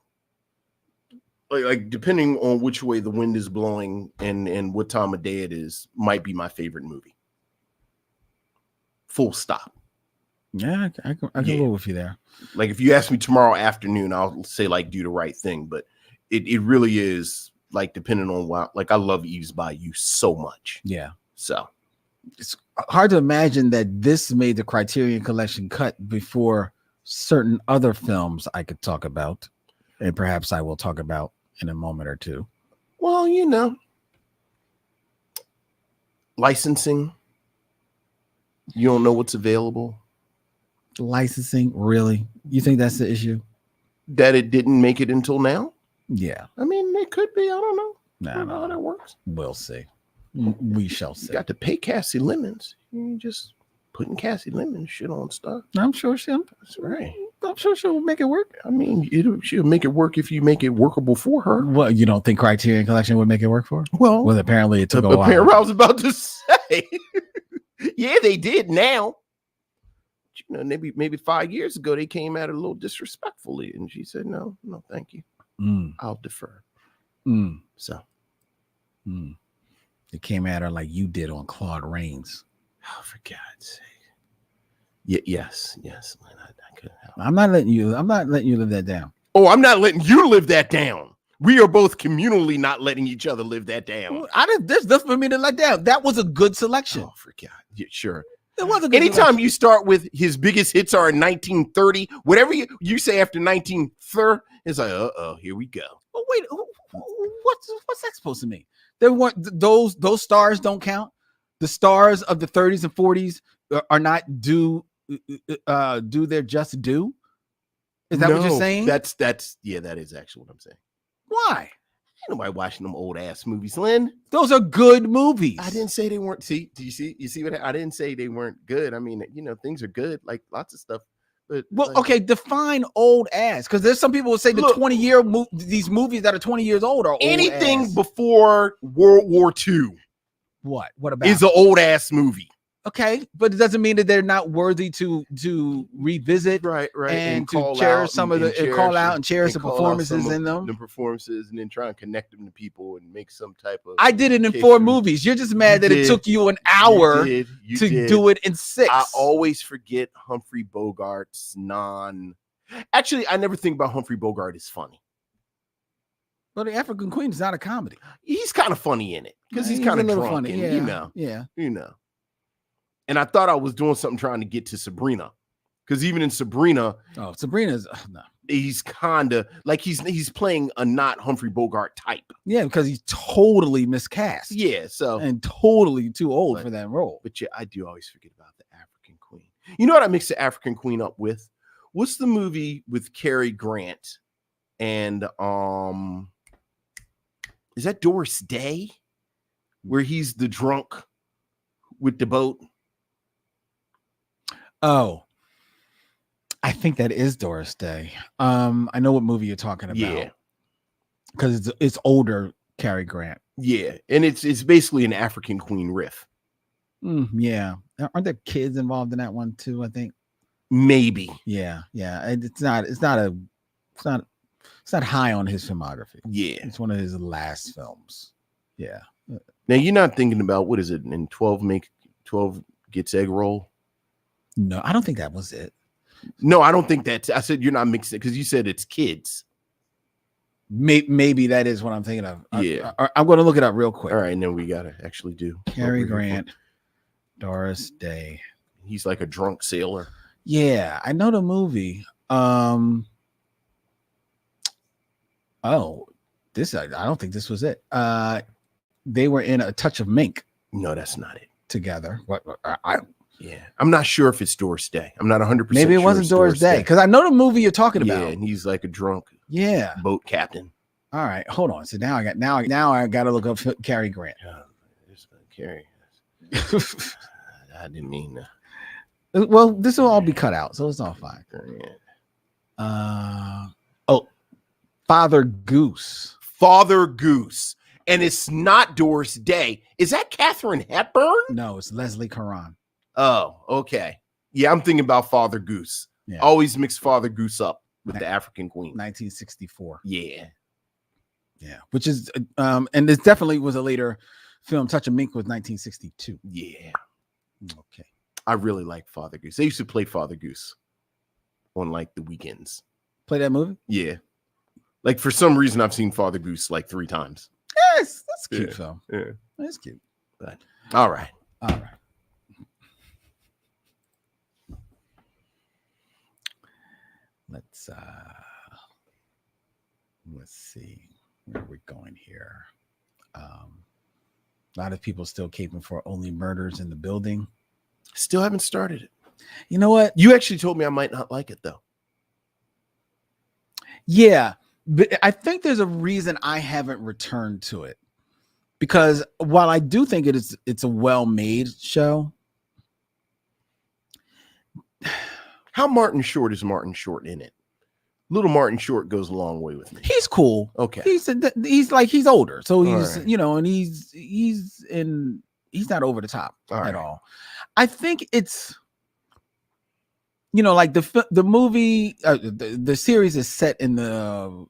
Like depending on which way the wind is blowing and what time of day it is, might be my favorite movie. Full stop. Yeah, I can go with you there. Like if you ask me tomorrow afternoon, I'll say like Do the Right Thing, but it really is like depending on what, like I love Eve's Bayou so much. Yeah. So it's hard to imagine that this made the Criterion Collection cut before certain other films I could talk about, and perhaps I will talk about in a moment or two. Well, licensing. You don't know what's available. Licensing, really? You think that's the issue? That it didn't make it until now? Yeah. I mean, it could be. I don't know. I don't know No. how that works. We'll see. We shall see. You got to pay Cassie Lemons. You just putting Cassie Lemons shit on stuff. I'm sure she'll. That's right. I'm sure she'll make it work. I mean, she'll make it work if you make it workable for her. Well, you don't think Criterion Collection would make it work for her? Well, Apparently it took a while. I was about to say. Yeah, they did now. Maybe 5 years ago, they came at her a little disrespectfully. And she said, no, thank you. I'll defer. So. It came at her like you did on Claude Rains. Oh, for God's sake. Yes, Lynn, I could help. I'm not letting you live that down. Oh, I'm not letting you live that down. We are both communally not letting each other live that down. There's nothing for me to let down. That was a good selection. Oh, for God. Yeah, sure. It was a good Anytime selection. you start with his biggest hits are in 1930, whatever you say after 1930, it's like, here we go. Oh, wait, what's that supposed to mean? There weren't those stars don't count. The stars of the 30s and 40s are not do their just due. Is that what you're saying? That's that is actually what I'm saying. Why? Ain't nobody watching them old ass movies, Lynn. Those are good movies. I didn't say they weren't. See, do you see what I didn't say they weren't good. I mean, things are good, like lots of stuff. But okay, define old ass, because there's some people who say the 20-year these movies that are 20 years old are old anything ass. Before World War II. What about is an old ass movie? Okay, but it doesn't mean that they're not worthy to revisit, right, and to cherish some of the call out and cherish the performances in them, the performances, and then try and connect them to people and make some type of. I did it in 4 movies. You're just mad that it took you an hour to do it in 6. I always forget Humphrey Bogart's Actually, I never think about Humphrey Bogart as funny. Well, The African Queen is not a comedy. He's kind of funny in it because he's kind of drunk, funny. And, Yeah. And I thought I was doing something trying to get to Sabrina, because even in Sabrina, Sabrina's no. He's kind of like he's playing a not Humphrey Bogart type. Yeah, because he's totally miscast. Yeah, and totally too old for that role. But yeah, I do always forget about the African Queen. You know what I mix the African Queen up with? What's the movie with Cary Grant and is that Doris Day, where he's the drunk with the boat? Oh, I think that is Doris Day. I know what movie you're talking about. Yeah, because it's older Cary Grant. Yeah, and it's basically an African Queen riff. Yeah, aren't there kids involved in that one too? I think maybe. Yeah. It's not high on his filmography. Yeah, it's one of his last films. Yeah. Now you're not thinking about, what is it? In 12 gets egg roll. No, I don't think that was it. No, I don't think that's. I said you're not mixing it because you said it's kids. Maybe that is what I'm thinking of. Yeah, I'm going to look it up real quick. All right, and then we gotta actually do Cary Grant, Doris Day. He's like a drunk sailor. Yeah, I know the movie. I don't think this was it. They were in A Touch of Mink. No, that's not it. Together. Yeah, I'm not sure if it's Doris Day. I'm not 100%. Maybe it wasn't Doris Day, because I know the movie you're talking about. Yeah, and he's like a drunk. Yeah, boat captain. All right, hold on. So now I got to look up Cary Grant. Cary. I didn't mean that. Well, this will all be cut out, so it's all fine. Father Goose. Father Goose. And it's not Doris Day. Is that Katharine Hepburn? No, it's Leslie Caron. Oh, okay. Yeah, I'm thinking about Father Goose. Yeah. Always mix Father Goose up with the African Queen. 1964. Yeah. Which is and this definitely was a later film. Touch of Mink was 1962. Yeah. Okay. I really like Father Goose. They used to play Father Goose on like the weekends. Play that movie? Yeah. Like for some reason I've seen Father Goose like 3 times. That's a cute film. Yeah. That's cute. But, all right. All right. Let's see where we're going here. A lot of people still caping for only murders in the building. Still haven't started it. You know what? You actually told me I might not like it though. Yeah, but I think there's a reason I haven't returned to it, because while I do think it's a well-made show. How Martin Short is Martin Short in it? Little Martin Short goes a long way with me. He's cool. Okay. He's older, so he's right. and he's not over the top at all. I think it's like the movie, the series is set in the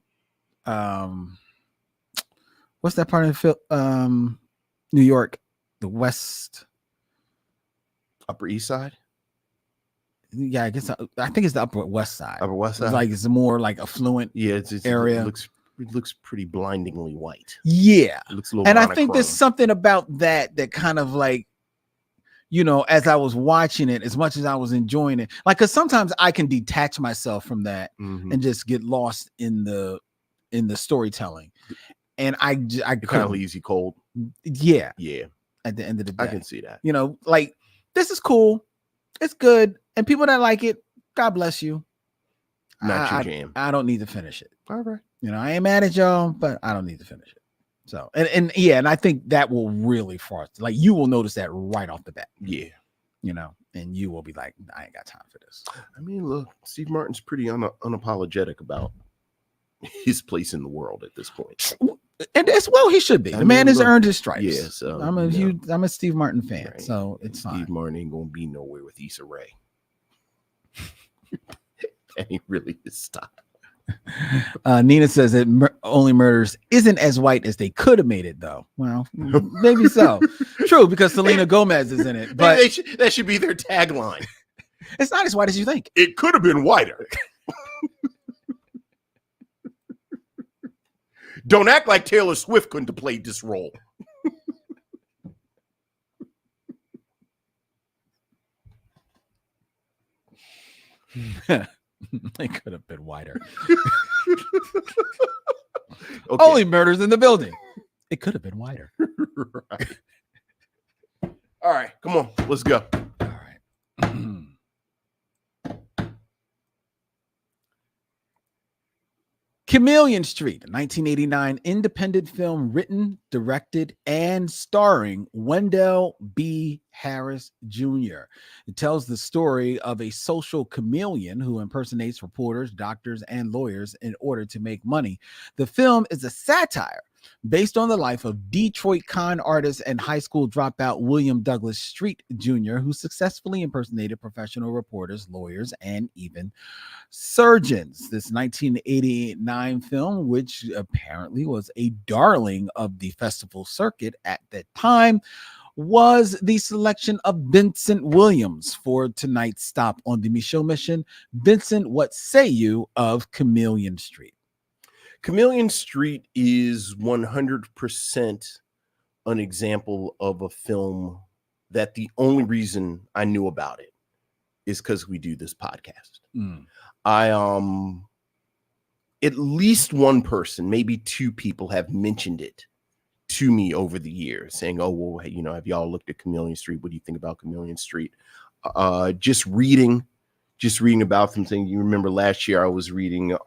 what's that part of the New York, the West, Upper East Side. Yeah, I guess I think it's the Upper West Side. Upper West Side. It's like it's more like affluent. Yeah, it's area. It looks pretty blindingly white. Yeah, it looks a little. And monochrome. I think there's something about that kind of like, as I was watching it, as much as I was enjoying it, like, because sometimes I can detach myself from that and just get lost in the storytelling, and I kind of leaves you cold. Yeah. At the end of the day, I can see that. Like, this is cool, it's good, and people that like it, God bless you. Not your jam. I don't need to finish it. All right. I ain't mad at y'all, but I don't need to finish it. So, and I think that will really force, like, you will notice that right off the bat. Yeah. And you will be like, I ain't got time for this. I mean, look, Steve Martin's pretty unapologetic about his place in the world at this point. And as well, he should be. The man has earned his stripes. Yeah, so I'm a Steve Martin fan, right. so it's fine. Steve Martin ain't gonna be nowhere with Issa Rae. And he really is style. Nina says that Only Murders isn't as white as they could have made it, though. Well, maybe so. True, because Selena Gomez is in it. But that should be their tagline. It's not as white as you think. It could have been whiter. Don't act like Taylor Swift couldn't have played this role. It could have been wider. Okay. Only Murders in the Building. It could have been wider. Right. All right, come on, let's go. All right. Chameleon Street, a 1989 independent film written, directed, and starring Wendell B. Harris Jr. It tells the story of a social chameleon who impersonates reporters, doctors, and lawyers in order to make money. The film is a satire based on the life of Detroit con artist and high school dropout William Douglas Street Jr., who successfully impersonated professional reporters, lawyers, and even surgeons. This 1989 film, which apparently was a darling of the festival circuit at that time, was the selection of Vincent Williams for tonight's stop on the Micheaux Mission. Vincent, what say you of Chameleon Street? Chameleon Street is 100% an example of a film that the only reason I knew about it is because we do this podcast. At least one person, maybe two people, have mentioned it to me over the years, saying, "Oh, well, hey, have y'all looked at Chameleon Street? What do you think about Chameleon Street?" Just reading about them. Saying, you remember last year I was reading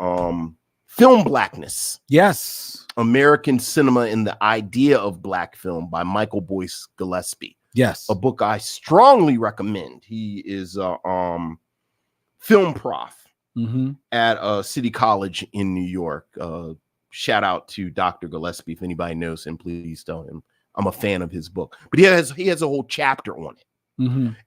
Film Blackness. Yes. American Cinema and the Idea of Black Film by Michael Boyce Gillespie. Yes. A book I strongly recommend. He is a film prof at a city college in New York. Shout out to Dr. Gillespie. If anybody knows him, please tell him I'm a fan of his book. But he has a whole chapter on it.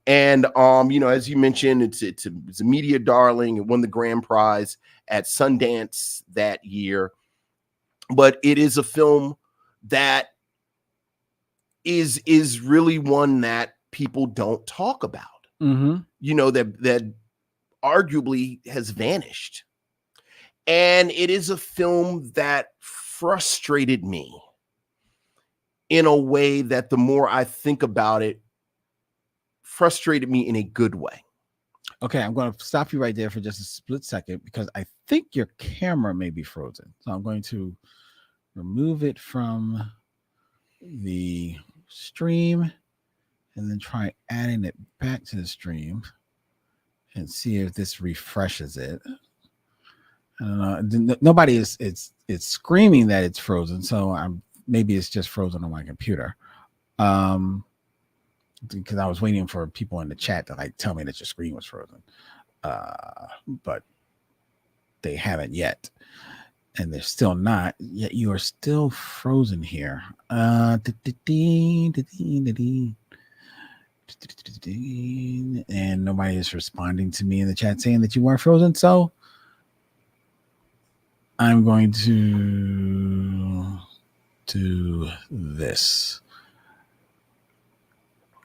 And as you mentioned, it's a media darling. It won the grand prize at Sundance that year. But it is a film that is really one that people don't talk about. That arguably has vanished. And it is a film that frustrated me in a way that the more I think about it, frustrated me in a good way. Okay, I'm going to stop you right there for just a split second because I think your camera may be frozen. So I'm going to remove it from the stream and then try adding it back to the stream and see if this refreshes it. I don't know. Nobody is it's screaming that it's frozen, so maybe it's just frozen on my computer. Because I was waiting for people in the chat to like tell me that your screen was frozen, but they haven't yet, and they're still not. Yet you are still frozen here. And nobody is responding to me in the chat saying that you weren't frozen. So I'm going to do this.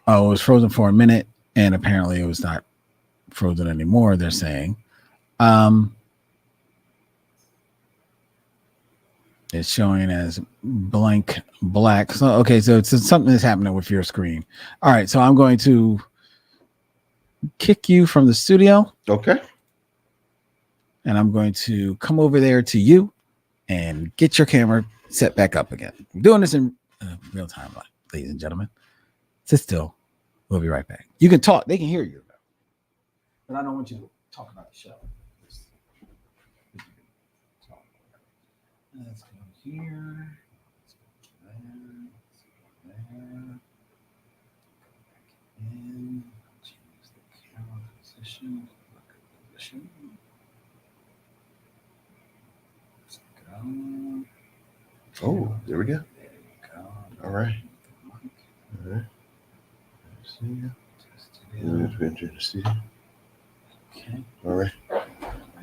Oh, it was frozen for a minute, and apparently it was not frozen anymore, they're saying. It's showing as blank black. So, okay, so it's something that's happening with your screen. All right, so I'm going to kick you from the studio. Okay. And I'm going to come over there to you and get your camera set back up again. I'm doing this in real time, ladies and gentlemen. Sit still. We'll be right back. You can talk. They can hear you. But I don't want you to talk about the show. Let's go here. Let's go there. Let's go there. Go back in. Change the camera position. Position. Let's go. Oh, there we go. There you go. All right. All right. Okay. All right.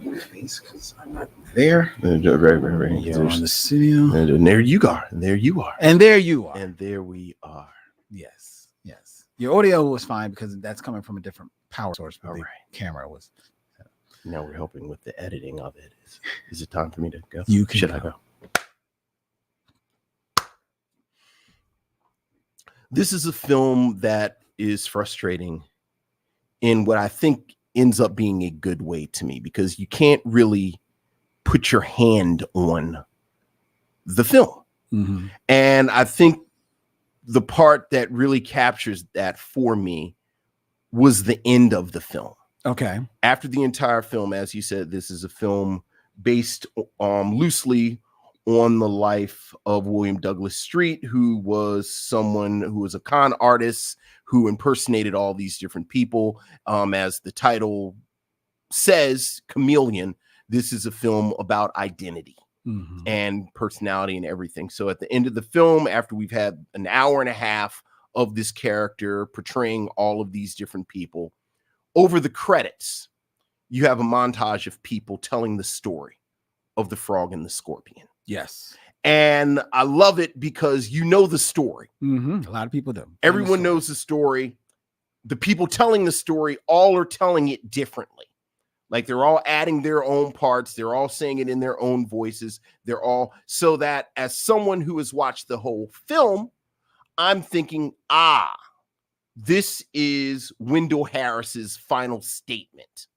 My face, because I'm not there. Right. You're on the studio. And there you are. And there you are. And there you are. And there we are. Yes. Yes. Your audio was fine because that's coming from a different power source. But All the right. camera was. Now we're helping with the editing of it. Is it time for me to go? You can Should go. I go? This is a film that is frustrating in what I think ends up being a good way to me, because you can't really put your hand on the film. Mm-hmm. And I think the part that really captures that for me was the end of the film. Okay. After the entire film, as you said, this is a film based loosely on the life of William Douglas Street, who was someone who was a con artist who impersonated all these different people. As the title says, Chameleon, this is a film about identity and personality and everything. So at the end of the film, after we've had an hour and a half of this character portraying all of these different people, over the credits, you have a montage of people telling the story of the frog and the scorpion. Yes. And I love it because you know the story. Mm-hmm. A lot of people do. Everyone knows the story. The people telling the story all are telling it differently. Like they're all adding their own parts. They're all saying it in their own voices. They're all so that as someone who has watched the whole film, I'm thinking, this is Wendell Harris's final statement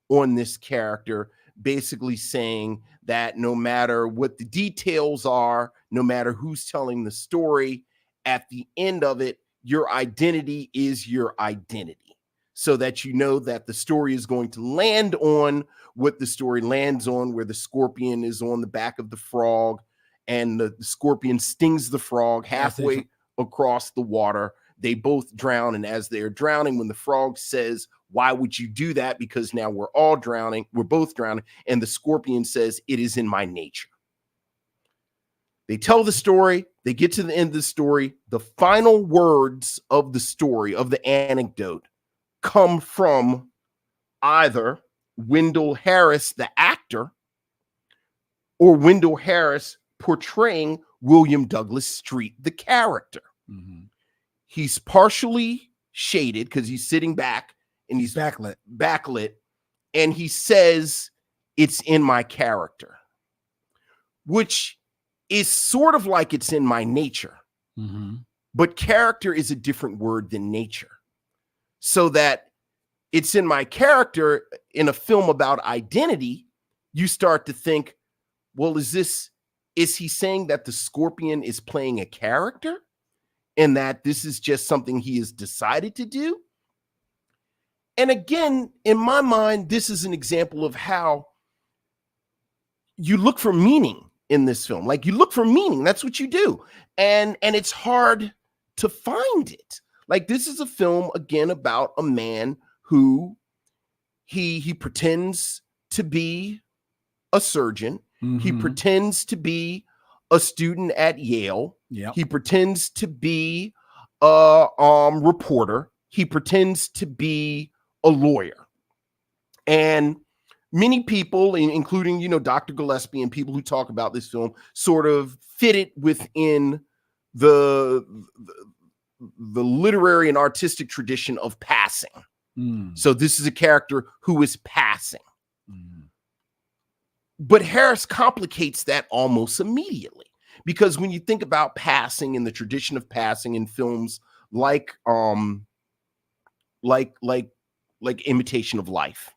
on this character, basically saying that no matter what the details are, no matter who's telling the story, at the end of it, your identity is your identity. So that you know that the story is going to land on what the story lands on, where the scorpion is on the back of the frog and the scorpion stings the frog halfway across the water. They both drown. And as they're drowning, when the frog says, "Why would you do that? Because now we're all drowning. We're both drowning." And the scorpion says, "It is in my nature." They tell the story. They get to the end of the story. The final words of the story, of the anecdote, come from either Wendell Harris, the actor, or Wendell Harris portraying William Douglas Street, the character. Mm-hmm. He's partially shaded because he's sitting back and he's backlit, and he says, "It's in my character," which is sort of like it's in my nature. But character is a different word than nature. So that it's in my character in a film about identity, you start to think, well, is he saying that the scorpion is playing a character and that this is just something he has decided to do? And again, in my mind, this is an example of how you look for meaning in this film. Like, you look for meaning. That's what you do. And it's hard to find it. Like, this is a film, again, about a man who he pretends to be a surgeon. He pretends to be a student at Yale. He pretends to be a reporter. He pretends to be a lawyer. And many people, including, Dr. Gillespie and people who talk about this film, sort of fit it within the literary and artistic tradition of passing. So this is a character who is passing. But Harris complicates that almost immediately, because when you think about passing and the tradition of passing in films like Imitation of Life,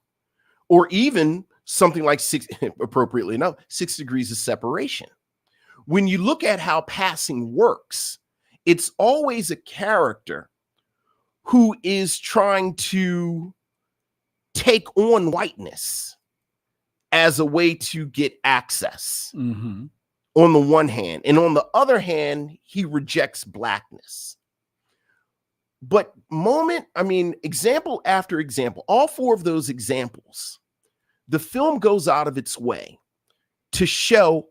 or even something like appropriately enough, 6 Degrees of Separation. When you look at how passing works, it's always a character who is trying to take on whiteness as a way to get access on the one hand. And on the other hand, he rejects blackness. But example after example, all 4 of those examples, the film goes out of its way to show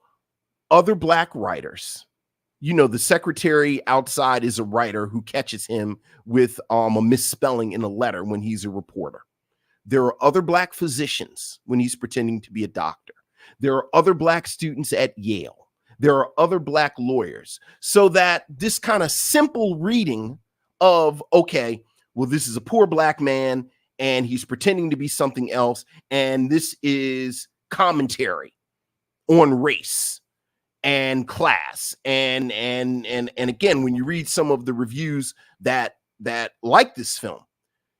other Black writers. The secretary outside is a writer who catches him with a misspelling in a letter when he's a reporter. There are other Black physicians when he's pretending to be a doctor. There are other Black students at Yale. There are other Black lawyers. So that this kind of simple reading of, okay, well, this is a poor Black man and he's pretending to be something else, and this is commentary on race and class. And again, when you read some of the reviews that like this film,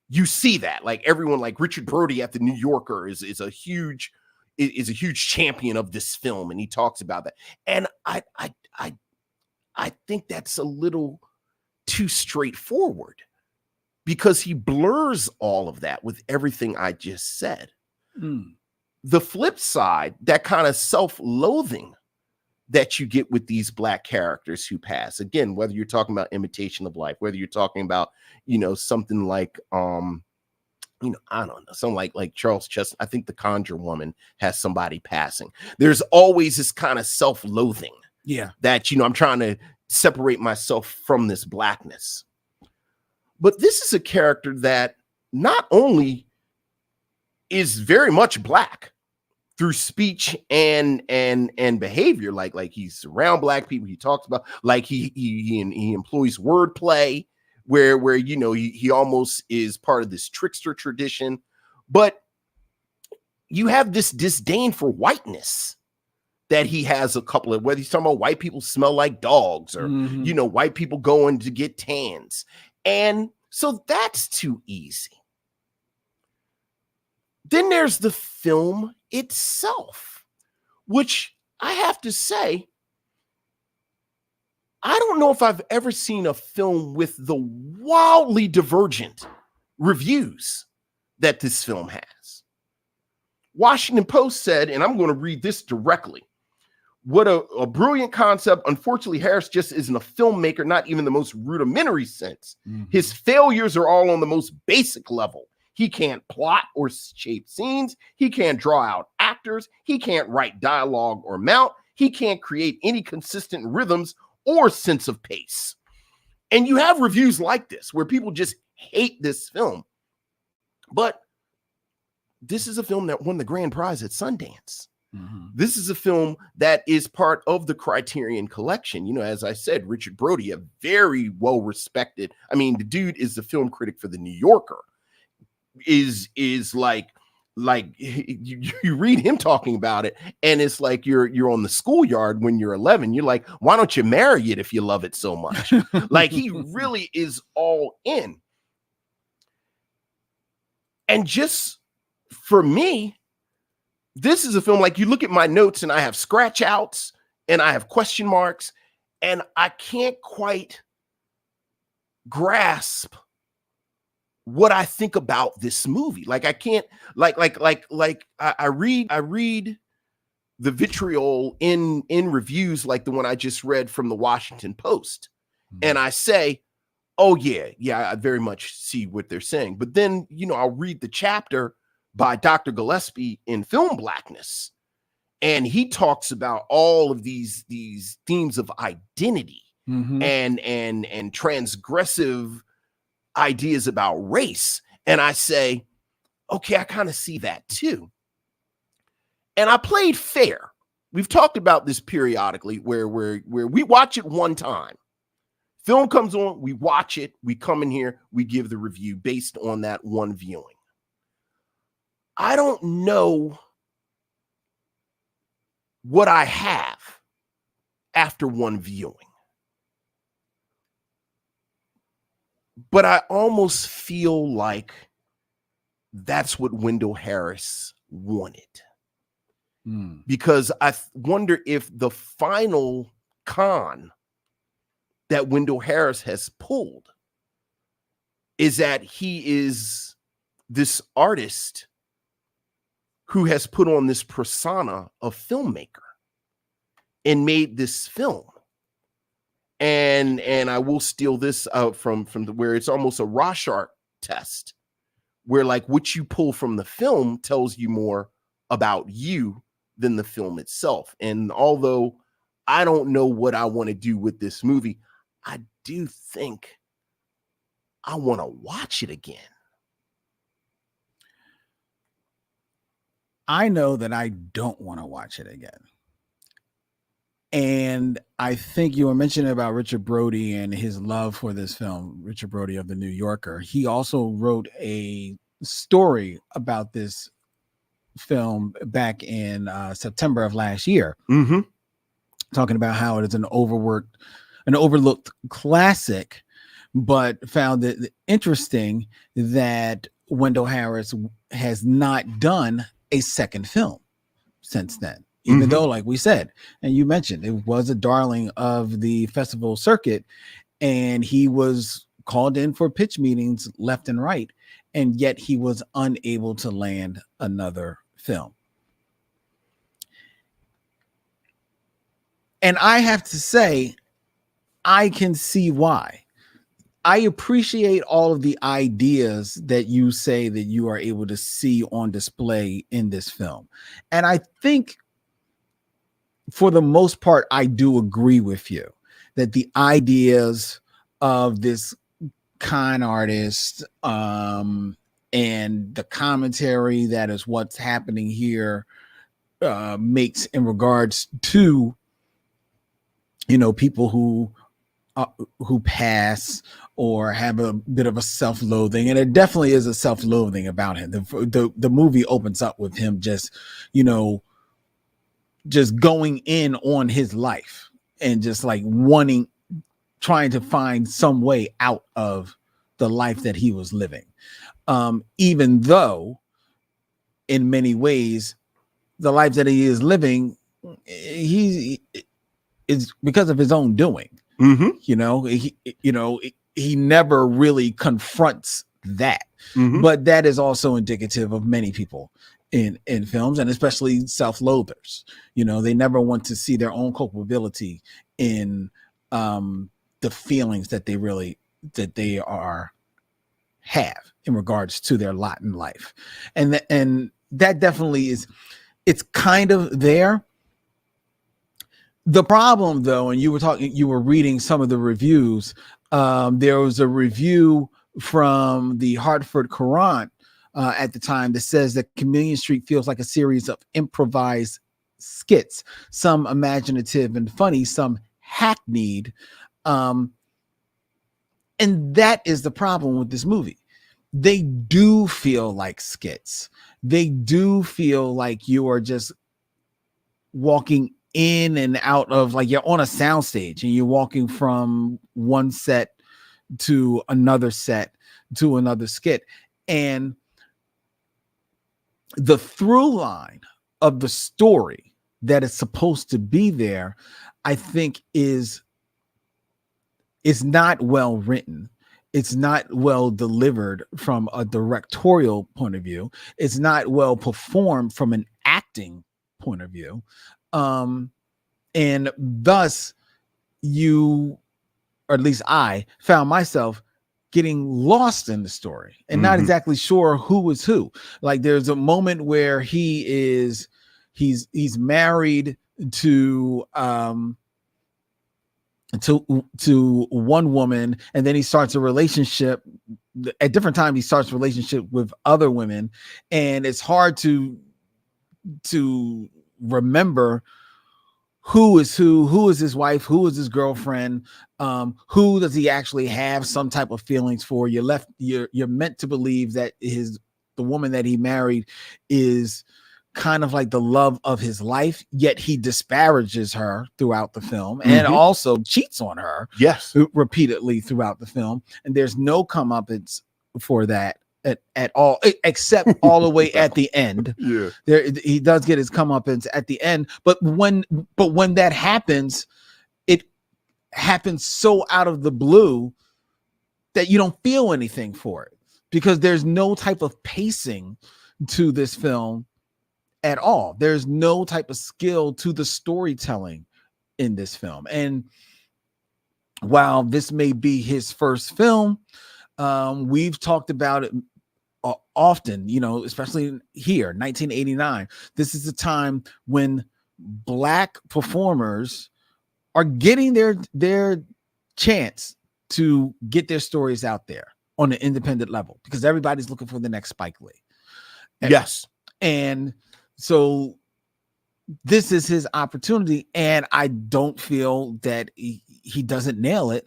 you see that, like, everyone, like Richard Brody at the New Yorker is a huge champion of this film, and he talks about that. And I think that's a little too straightforward, because he blurs all of that with everything I just said. The flip side, that kind of self-loathing that you get with these Black characters who pass, again, whether you're talking about Imitation of Life, whether you're talking about, something like, I don't know, something like Charles Cheston. I think The Conjure Woman has somebody passing. There's always this kind of self-loathing. That, I'm trying to separate myself from this Blackness. But this is a character that not only is very much Black through speech and behavior, like he's around Black people, he talks about, like he employs wordplay where he almost is part of this trickster tradition. But you have this disdain for whiteness that he has a couple of, whether he's talking about white people smell like dogs, or white people going to get tans. And so that's too easy. Then there's the film itself, which I have to say, I don't know if I've ever seen a film with the wildly divergent reviews that this film has. Washington Post said, and I'm going to read this directly, "What a brilliant concept. Unfortunately, Harris just isn't a filmmaker, not even the most rudimentary sense. His failures are all on the most basic level. He can't plot or shape scenes. He can't draw out actors. He can't write dialogue or mount. He can't create any consistent rhythms or sense of pace." And you have reviews like this where people just hate this film. But this is a film that won the grand prize at Sundance. This is a film that is part of the Criterion Collection. As I said, Richard Brody, a very well-respected, the dude is the film critic for The New Yorker, is like like you read him talking about it, and it's like you're on the schoolyard when you're 11. You're like, why don't you marry it if you love it so much? Like, he really is all in. And just for me, this is a film, like, you look at my notes and I have scratch outs and I have question marks, and I can't quite grasp what I think about this movie. Like, I can't, I read the vitriol in reviews, like the one I just read from the Washington Post. And I say, oh yeah, I very much see what they're saying. But then, I'll read the chapter by Dr. Gillespie in Film Blackness, and he talks about all of these themes of identity and transgressive ideas about race. And I say, okay, I kind of see that too. And I played fair. We've talked about this periodically where we watch it one time. Film comes on, we watch it, we come in here, we give the review based on that one viewing. I don't know what I have after one viewing, but I almost feel like that's what Wendell Harris wanted. Because I wonder if the final con that Wendell Harris has pulled is that he is this artist who has put on this persona of filmmaker and made this film. And I will steal this out from where it's almost a Rorschach test, where like what you pull from the film tells you more about you than the film itself. And although I don't know what I want to do with this movie, I do think I want to watch it again. I know that I don't want to watch it again. And I think you were mentioning about Richard Brody and his love for this film, Richard Brody of The New Yorker. He also wrote a story about this film back in September of last year, talking about how it is an overlooked classic, but found it interesting that Wendell Harris has not done a second film since then, even though, like we said, and you mentioned, it was a darling of the festival circuit, and he was called in for pitch meetings left and right, and yet he was unable to land another film. And I have to say, I can see why. I appreciate all of the ideas that you say that you are able to see on display in this film. And I think for the most part, I do agree with you that the ideas of this con artist and the commentary that is what's happening here makes in regards to, people who pass or have a bit of a self-loathing, and it definitely is a self-loathing about him. The movie opens up with him just going in on his life and just like trying to find some way out of the life that he was living. Even though in many ways, the life that he is living, he is because of his own doing. He never really confronts that, but that is also indicative of many people in films, and especially self-loathers. They never want to see their own culpability in the feelings that they have in regards to their lot in life. And that definitely is, it's kind of there. The problem though, and you were reading some of the reviews. There was a review from the Hartford Courant at the time that says that Chameleon Street feels like a series of improvised skits, some imaginative and funny, some hackneyed. And that is the problem with this movie. They do feel like skits. they do feel like you are just walking in and out of, like you're on a soundstage and you're walking from one set to another set to another skit. And the through line of the story that is supposed to be there, I think is not well written. It's not well delivered from a directorial point of view. It's not well performed from an acting point of view. And thus you, or at least I, found myself getting lost in the story and not exactly sure who was who. Like there's a moment where he's married to one woman, and then he starts a relationship at different times. He starts a relationship with other women, and it's hard to remember who is his wife, who is his girlfriend, who does he actually have some type of feelings for. You're meant to believe that the woman that he married is kind of like the love of his life, yet he disparages her throughout the film and also cheats on her repeatedly throughout the film, and there's no comeuppance for that at all, except all the way at the end. There he does get his comeuppance at the end, but when that happens, it happens so out of the blue that you don't feel anything for it, because there's no type of pacing to this film at all. There's no type of skill to the storytelling in this film. And while this may be his first film, we've talked about it often, especially here, 1989. This is the time when Black performers are getting their chance to get their stories out there on an independent level, because everybody's looking for the next Spike Lee. And so this is his opportunity, and I don't feel that he doesn't nail it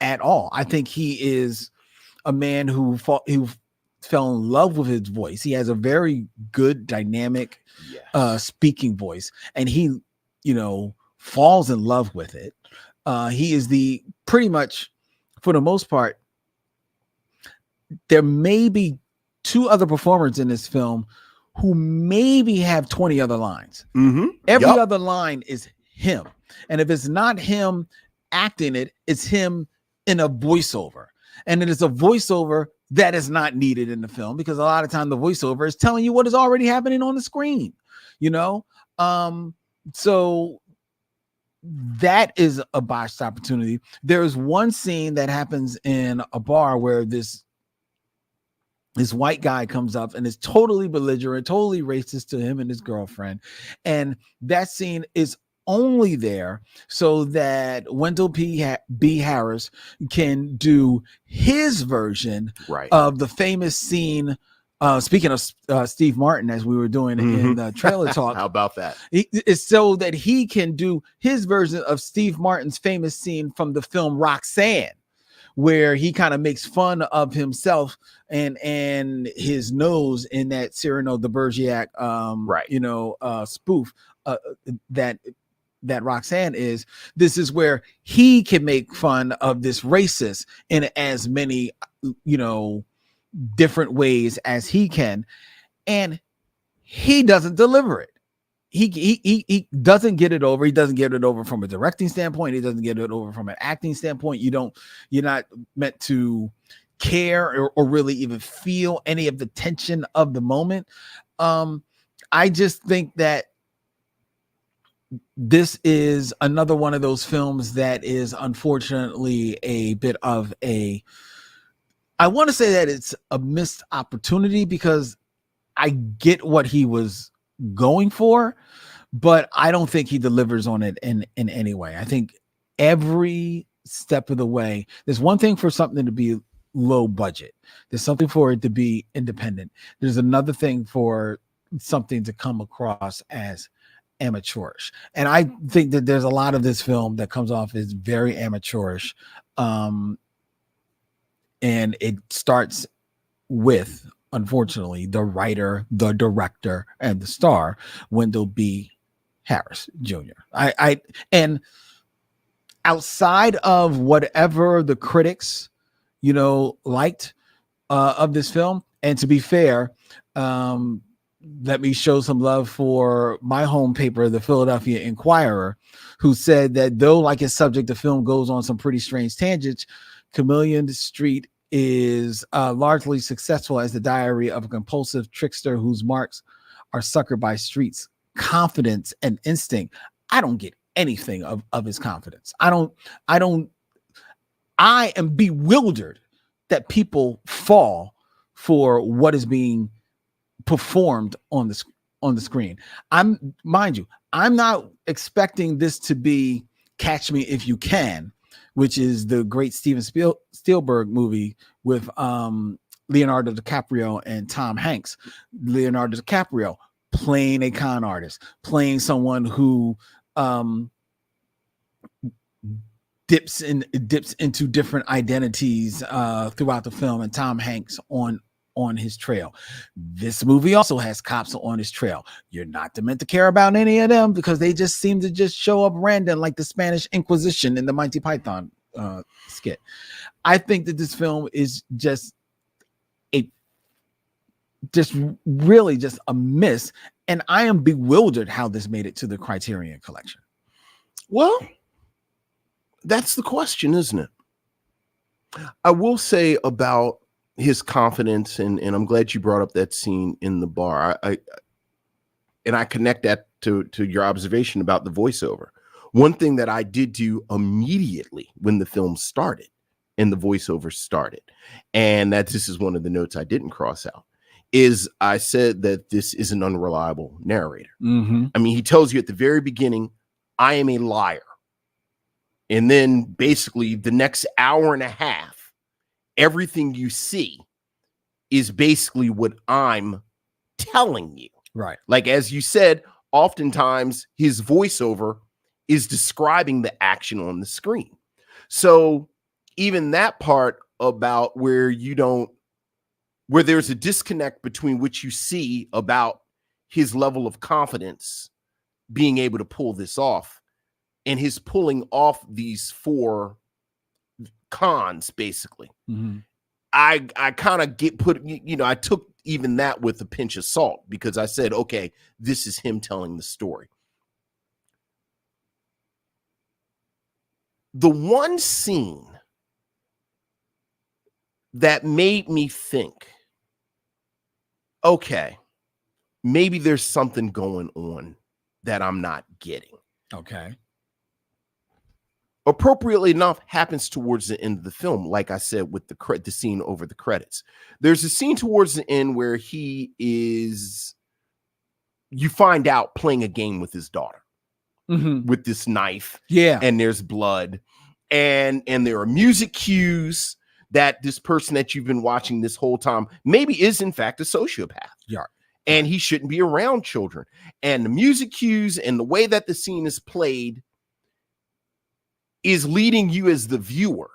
at all. I think he is a man who fell in love with his voice. He has a very good, dynamic speaking voice, and he, falls in love with it. He is pretty much, for the most part, there may be two other performers in this film who maybe have 20 other lines. Every other line is him. And if it's not him acting it, it's him in a voiceover. And it is a voiceover that is not needed in the film, because a lot of time the voiceover is telling you what is already happening on the screen, so that is a botched opportunity. There's one scene that happens in a bar where this white guy comes up and is totally belligerent, totally racist to him and his girlfriend. And that scene is only there so that Wendell B. Harris can do his version of the famous scene. Speaking of Steve Martin, as we were doing in the trailer talk. How about that? It's so that he can do his version of Steve Martin's famous scene from the film Roxanne, where he kind of makes fun of himself and his nose in that Cyrano de Bergerac, spoof that Roxanne is. This is where he can make fun of this racist in as many, different ways as he can, and he doesn't deliver it. He doesn't get it over. He doesn't get it over from a directing standpoint. He doesn't get it over from an acting standpoint. You're not meant to care or really even feel any of the tension of the moment. I just think that this is another one of those films that is unfortunately a bit of I want to say that it's a missed opportunity, because I get what he was going for, but I don't think he delivers on it in any way. I think every step of the way, there's one thing for something to be low budget. There's something for it to be independent. There's another thing for something to come across as amateurish. And I think that there's a lot of this film that comes off as very amateurish. And it starts with unfortunately, the writer, the director, and the star, Wendell B. Harris Jr. And outside of whatever the critics, liked of this film, and to be fair, let me show some love for my home paper, the Philadelphia Inquirer, who said that though, like its subject, the film goes on some pretty strange tangents, Chameleon Street is largely successful as the diary of a compulsive trickster whose marks are suckered by streets, confidence, and instinct. I don't get anything of his confidence. I am bewildered that people fall for what is being performed on the screen. Mind you, I'm not expecting this to be Catch Me If You Can, which is the great Steven Spielberg movie with Leonardo DiCaprio and Tom Hanks. Leonardo DiCaprio playing a con artist, playing someone who dips into different identities throughout the film, and Tom Hanks on his trail. This movie also has cops on his trail. You're not meant to care about any of them because they just seem to just show up random, like the Spanish Inquisition in the Monty Python skit. I think that this film is just really a miss, and I am bewildered how this made it to the Criterion Collection. Well, that's the question, isn't it? I will say about his confidence, and I'm glad you brought up that scene in the bar. I connect that to your observation about the voiceover. One thing that I did do immediately when the film started and the voiceover started, and that this is one of the notes I didn't cross out, is I said that this is an unreliable narrator. Mm-hmm. I mean, he tells you at the very beginning, I am a liar. And then basically the next hour and a half, everything you see is basically what I'm telling you. Right. Like, as you said, oftentimes his voiceover is describing the action on the screen. So even that part about where there's a disconnect between what you see about his level of confidence being able to pull this off and his pulling off these 4 cons, basically. Mm-hmm. I kind of I took even that with a pinch of salt because I said, okay, this is him telling the story. The one scene that made me think, okay, maybe there's something going on that I'm not getting. Okay. Appropriately enough, happens towards the end of the film. Like I said, with the scene over the credits, there's a scene towards the end where you find out playing a game with his daughter, mm-hmm. with this knife. Yeah. And there's blood and there are music cues that this person that you've been watching this whole time maybe is in fact a sociopath. Yeah. And he shouldn't be around children. And the music cues and the way that the scene is played is leading you as the viewer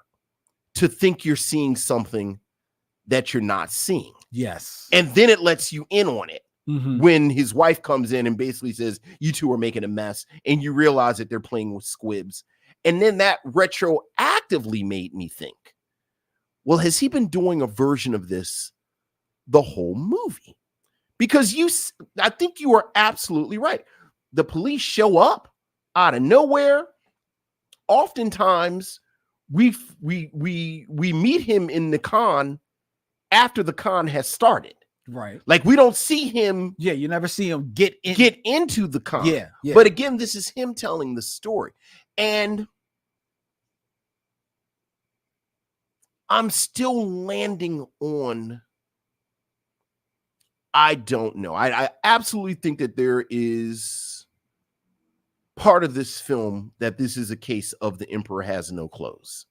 to think you're seeing something that you're not seeing. Yes. And then it lets you in on it mm-hmm. when his wife comes in and basically says, you two are making a mess, and you realize that they're playing with squibs. And then that retroactively made me think, well, has he been doing a version of this the whole movie? Because I think you are absolutely right. The police show up out of nowhere. Oftentimes we meet him in the con after the con has started. Right. Like, we don't see him. Yeah, you never see him get into the con. Yeah. But again, this is him telling the story. And I'm still landing on, I don't know. I absolutely think that there is part of this film that this is a case of the emperor has no clothes.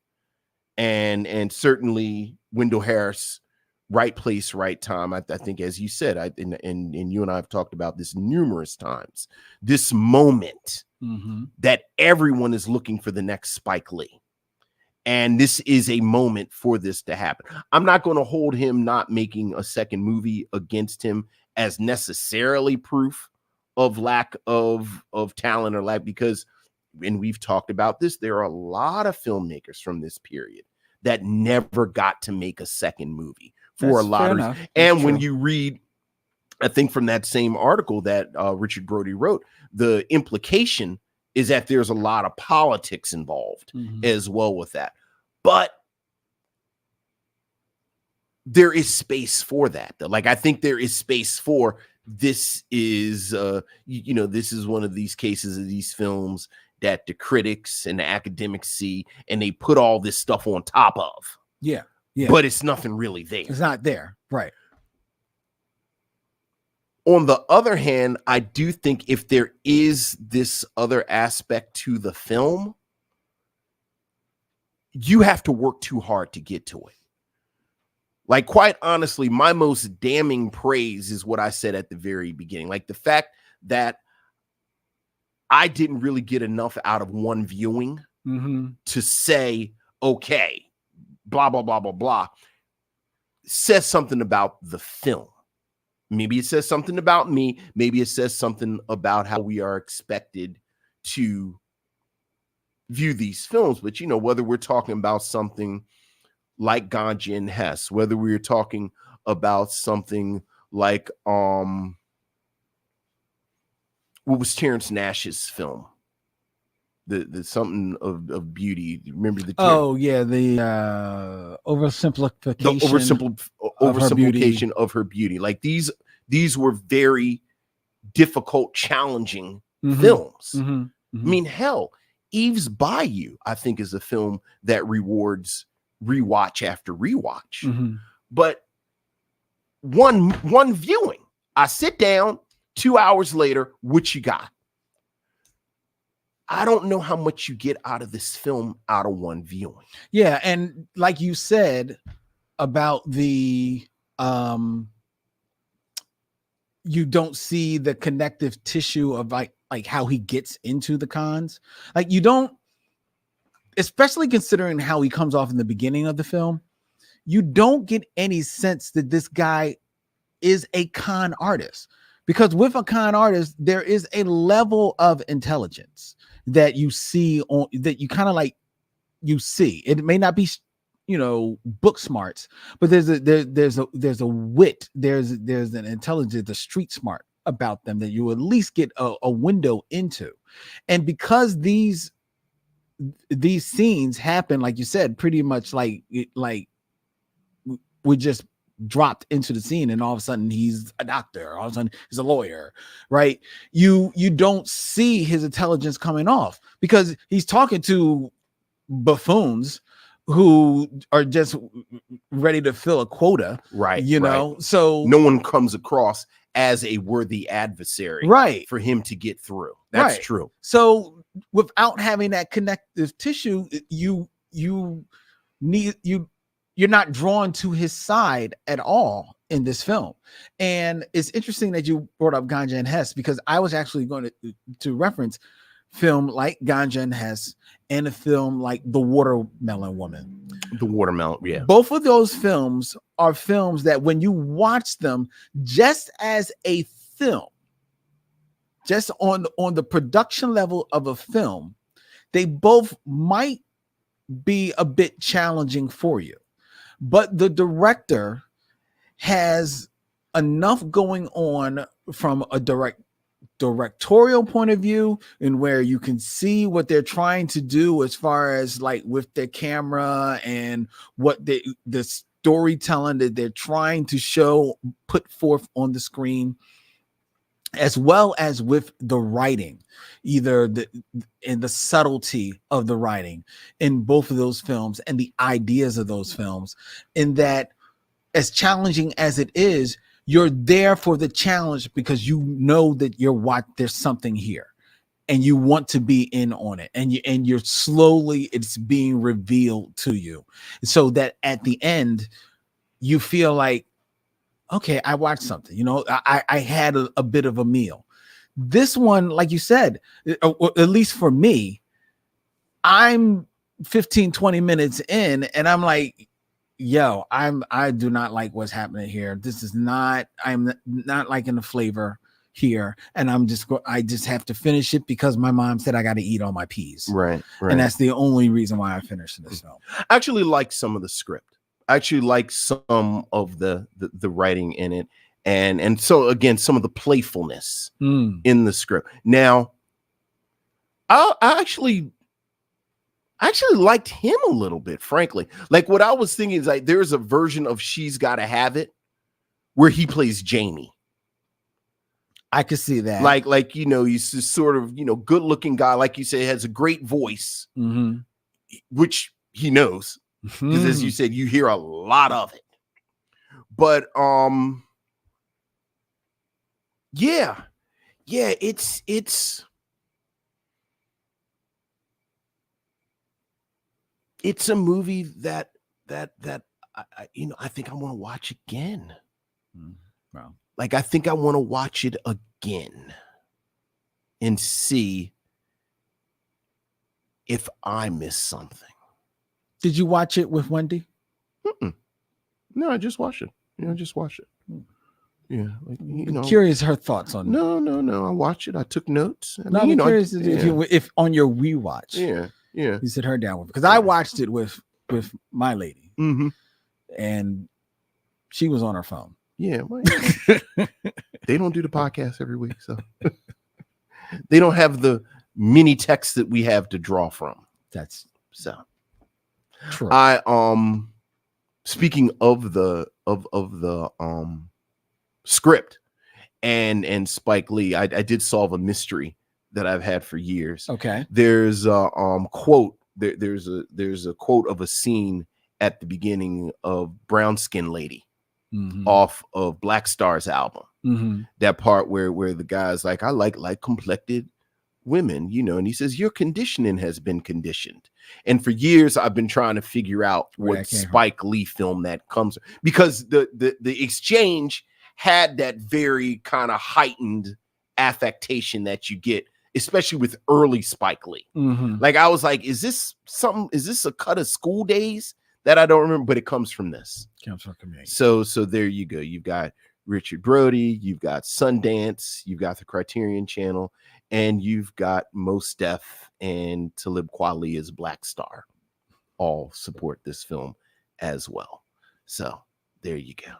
And certainly Wendell Harris, right place, right time. I think, as you said, and you and I have talked about this numerous times, this moment mm-hmm. that everyone is looking for the next Spike Lee. And this is a moment for this to happen. I'm not going to hold him not making a second movie against him as necessarily proof of lack of talent or lack, because, and we've talked about this, there are a lot of filmmakers from this period that never got to make a second movie for a lot of reasons. And when you read, I think from that same article that Richard Brody wrote, the implication is that there's a lot of politics involved as well with that. But there is space for that, though. Like, I think there is space for this is, this is one of these cases of these films that the critics and the academics see, and they put all this stuff on top of. Yeah. But it's nothing really there. It's not there. Right. On the other hand, I do think if there is this other aspect to the film, you have to work too hard to get to it. Like, quite honestly, my most damning praise is what I said at the very beginning. Like, the fact that I didn't really get enough out of one viewing to say, okay, blah, blah, blah, blah, blah, says something about the film. Maybe it says something about me. Maybe it says something about how we are expected to view these films. But, whether we're talking about something like Ganja and Hess, whether we're talking about something like, what was Terrence Nash's film? The something of beauty. Remember the the oversimplification. Oversimplification of her beauty. Like, these were very difficult, challenging films. I mean, hell, Eve's Bayou, I think, is a film that rewards rewatch after rewatch. But one viewing, I sit down, 2 hours later, what you got? I don't know how much you get out of this film out of one viewing. Yeah, and like you said about the you don't see the connective tissue of like how he gets into the cons. Like, you don't, especially considering how he comes off in the beginning of the film, you don't get any sense that this guy is a con artist, because with a con artist, there is a level of intelligence that you see on that you kind of like, you see, it may not be, book smarts, but there's a wit, there's an intelligence, a street smart about them that you at least get a window into. And because these scenes happen, like you said, pretty much like we just dropped into the scene and all of a sudden he's a doctor, all of a sudden he's a lawyer, right? You don't see his intelligence coming off because he's talking to buffoons who are just ready to fill a quota, right? So no one comes across as a worthy adversary, right, for him to get through. That's true. So without having that connective tissue, you're not drawn to his side at all in this film. And it's interesting that you brought up Ganja and Hess, because I was actually going to reference film like Ganja and Hess and a film like The Watermelon Woman. The Watermelon, yeah. Both of those films are films that when you watch them just as a film, just on the production level of a film, they both might be a bit challenging for you. But the director has enough going on from a directorial point of view, and where you can see what they're trying to do as far as like with their camera and what the storytelling that they're trying to put forth on the screen, as well as with the writing, either in the subtlety of the writing in both of those films and the ideas of those films, in that as challenging as it is, you're there for the challenge because you know that there's something here and you want to be in on it, and you're slowly, it's being revealed to you, so that at the end you feel like, okay, I watched something, I had a bit of a meal. This one, like you said, at least for me, I'm 15, 20 minutes in, and I'm like, yo, I do not like what's happening here. This is not, I'm not liking the flavor here. And I just have to finish it because my mom said I got to eat all my peas. Right. And that's the only reason why I finished this film. I actually like some of the script. I actually like some of the writing in it. And so again, some of the playfulness in the script. Now, I actually liked him a little bit, frankly. Like what I was thinking is like there's a version of She's Gotta Have It where he plays Jamie. I could see that. Like you know, he's this sort of, you know, good looking guy, like you say, has a great voice, which he knows. Because as you said, you hear a lot of it. But yeah, it's a movie that I you know, I think I want to watch again. Wow. Like I think I want to watch it again and see if I missed something. Did you watch it with Wendy? No, I just watched it. I just watched it. Yeah, like, you know, curious her thoughts on no. I watched it. I took notes. I'm curious if on your rewatch, you sit her down with, because I watched it with my lady, and she was on her phone. Yeah, well, they don't do the podcast every week, so they don't have the mini text that we have to draw from. That's so true. I speaking of the script and Spike Lee, I did solve a mystery that I've had for years. Okay. There's a quote. There's a quote of a scene at the beginning of Brown Skin Lady off of Black Star's album. That part where the guy's like, I like complected women, you know, and he says, your conditioning has been conditioned. And for years I've been trying to figure out what Spike Lee film that comes, because the exchange had that very kind of heightened affectation that you get, especially with early Spike Lee. Like I was like, is this a cut of School Days that I don't remember? But it comes from this. So there you go. You've got Richard Brody, you've got Sundance, you've got the Criterion Channel, and you've got Mos Def and Talib Kweli as Black Star. All support this film as well. So there you go.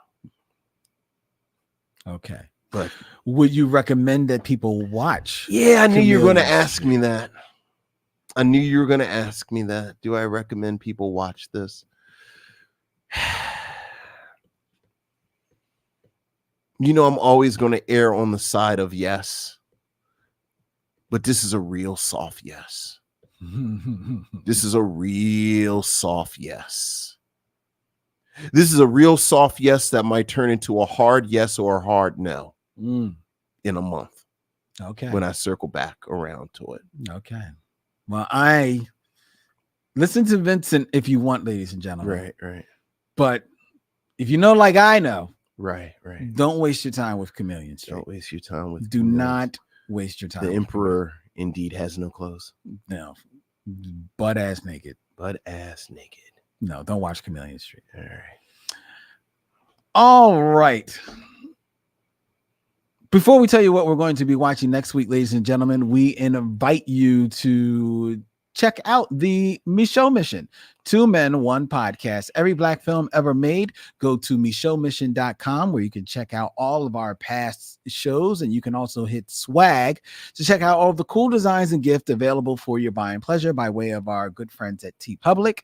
Okay. But would you recommend that people watch? Yeah, I knew you were going to ask me that. Do I recommend people watch this? You know, I'm always going to err on the side of yes. But this is a real soft yes. This is a real soft yes. This is a real soft yes that might turn into a hard yes or a hard no in a month. Okay. When I circle back around to it. Okay. Well, I listen to Vincent if you want, ladies and gentlemen. Right. But if you know, like I know, right. Don't waste your time with Chameleon Street. Don't waste your time with. Do not waste your time. The Emperor indeed has no clothes. No, butt ass naked. No, don't watch Chameleon Street. All right. Before we tell you what we're going to be watching next week, ladies and gentlemen, we invite you to check out the Micheaux Mission. 2 Men, 1 podcast. Every black film ever made. Go to micheauxmission.com where you can check out all of our past shows, and you can also hit swag to check out all of the cool designs and gifts available for your buying pleasure by way of our good friends at TeePublic,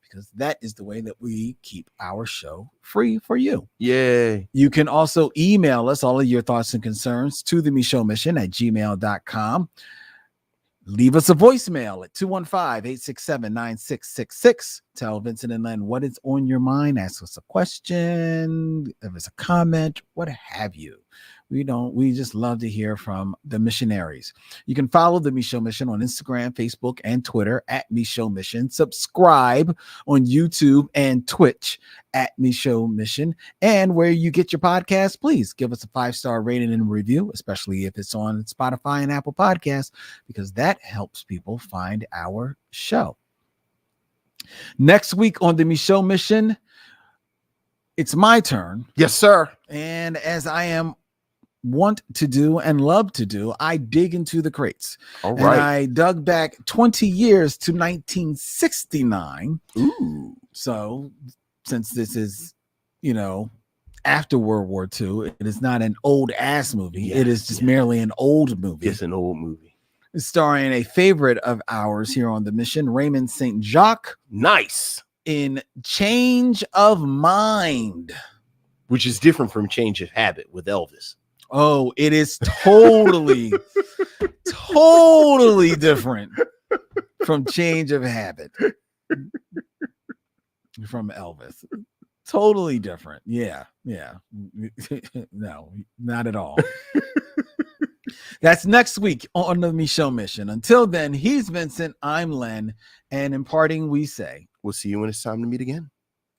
because that is the way that we keep our show free for you. Yay. You can also email us all of your thoughts and concerns to the Micheaux Mission at gmail.com. Leave us a voicemail at 215-867-9666. Tell Vincent and Len what is on your mind. Ask us a question, if it's a comment, what have you. We just love to hear from the missionaries. You can follow the Micheaux Mission on Instagram, Facebook, and Twitter at Micheaux Mission. Subscribe on YouTube and Twitch at Micheaux Mission. And where you get your podcast, please give us a 5-star rating and review, especially if it's on Spotify and Apple Podcasts, because that helps people find our show. Next week on the Micheaux Mission, it's my turn. Yes, sir. And as I am want to do and love to do, I dig into the crates. All and right. I dug back 20 years to 1969. Ooh. So since this is, after World War II, it is not an old ass movie. Yeah, it is just merely an old movie. It's an old movie. Starring a favorite of ours here on the mission, Raymond St. Jacques, Nice. in Change of Mind. Which is different from Change of Habit with Elvis. Oh, it is totally, totally different from Change of Habit. From Elvis. Totally different. Yeah. No, not at all. That's next week on the Micheaux Mission. Until then, he's Vincent, I'm Len, and in parting, we say, We'll see you when it's time to meet again.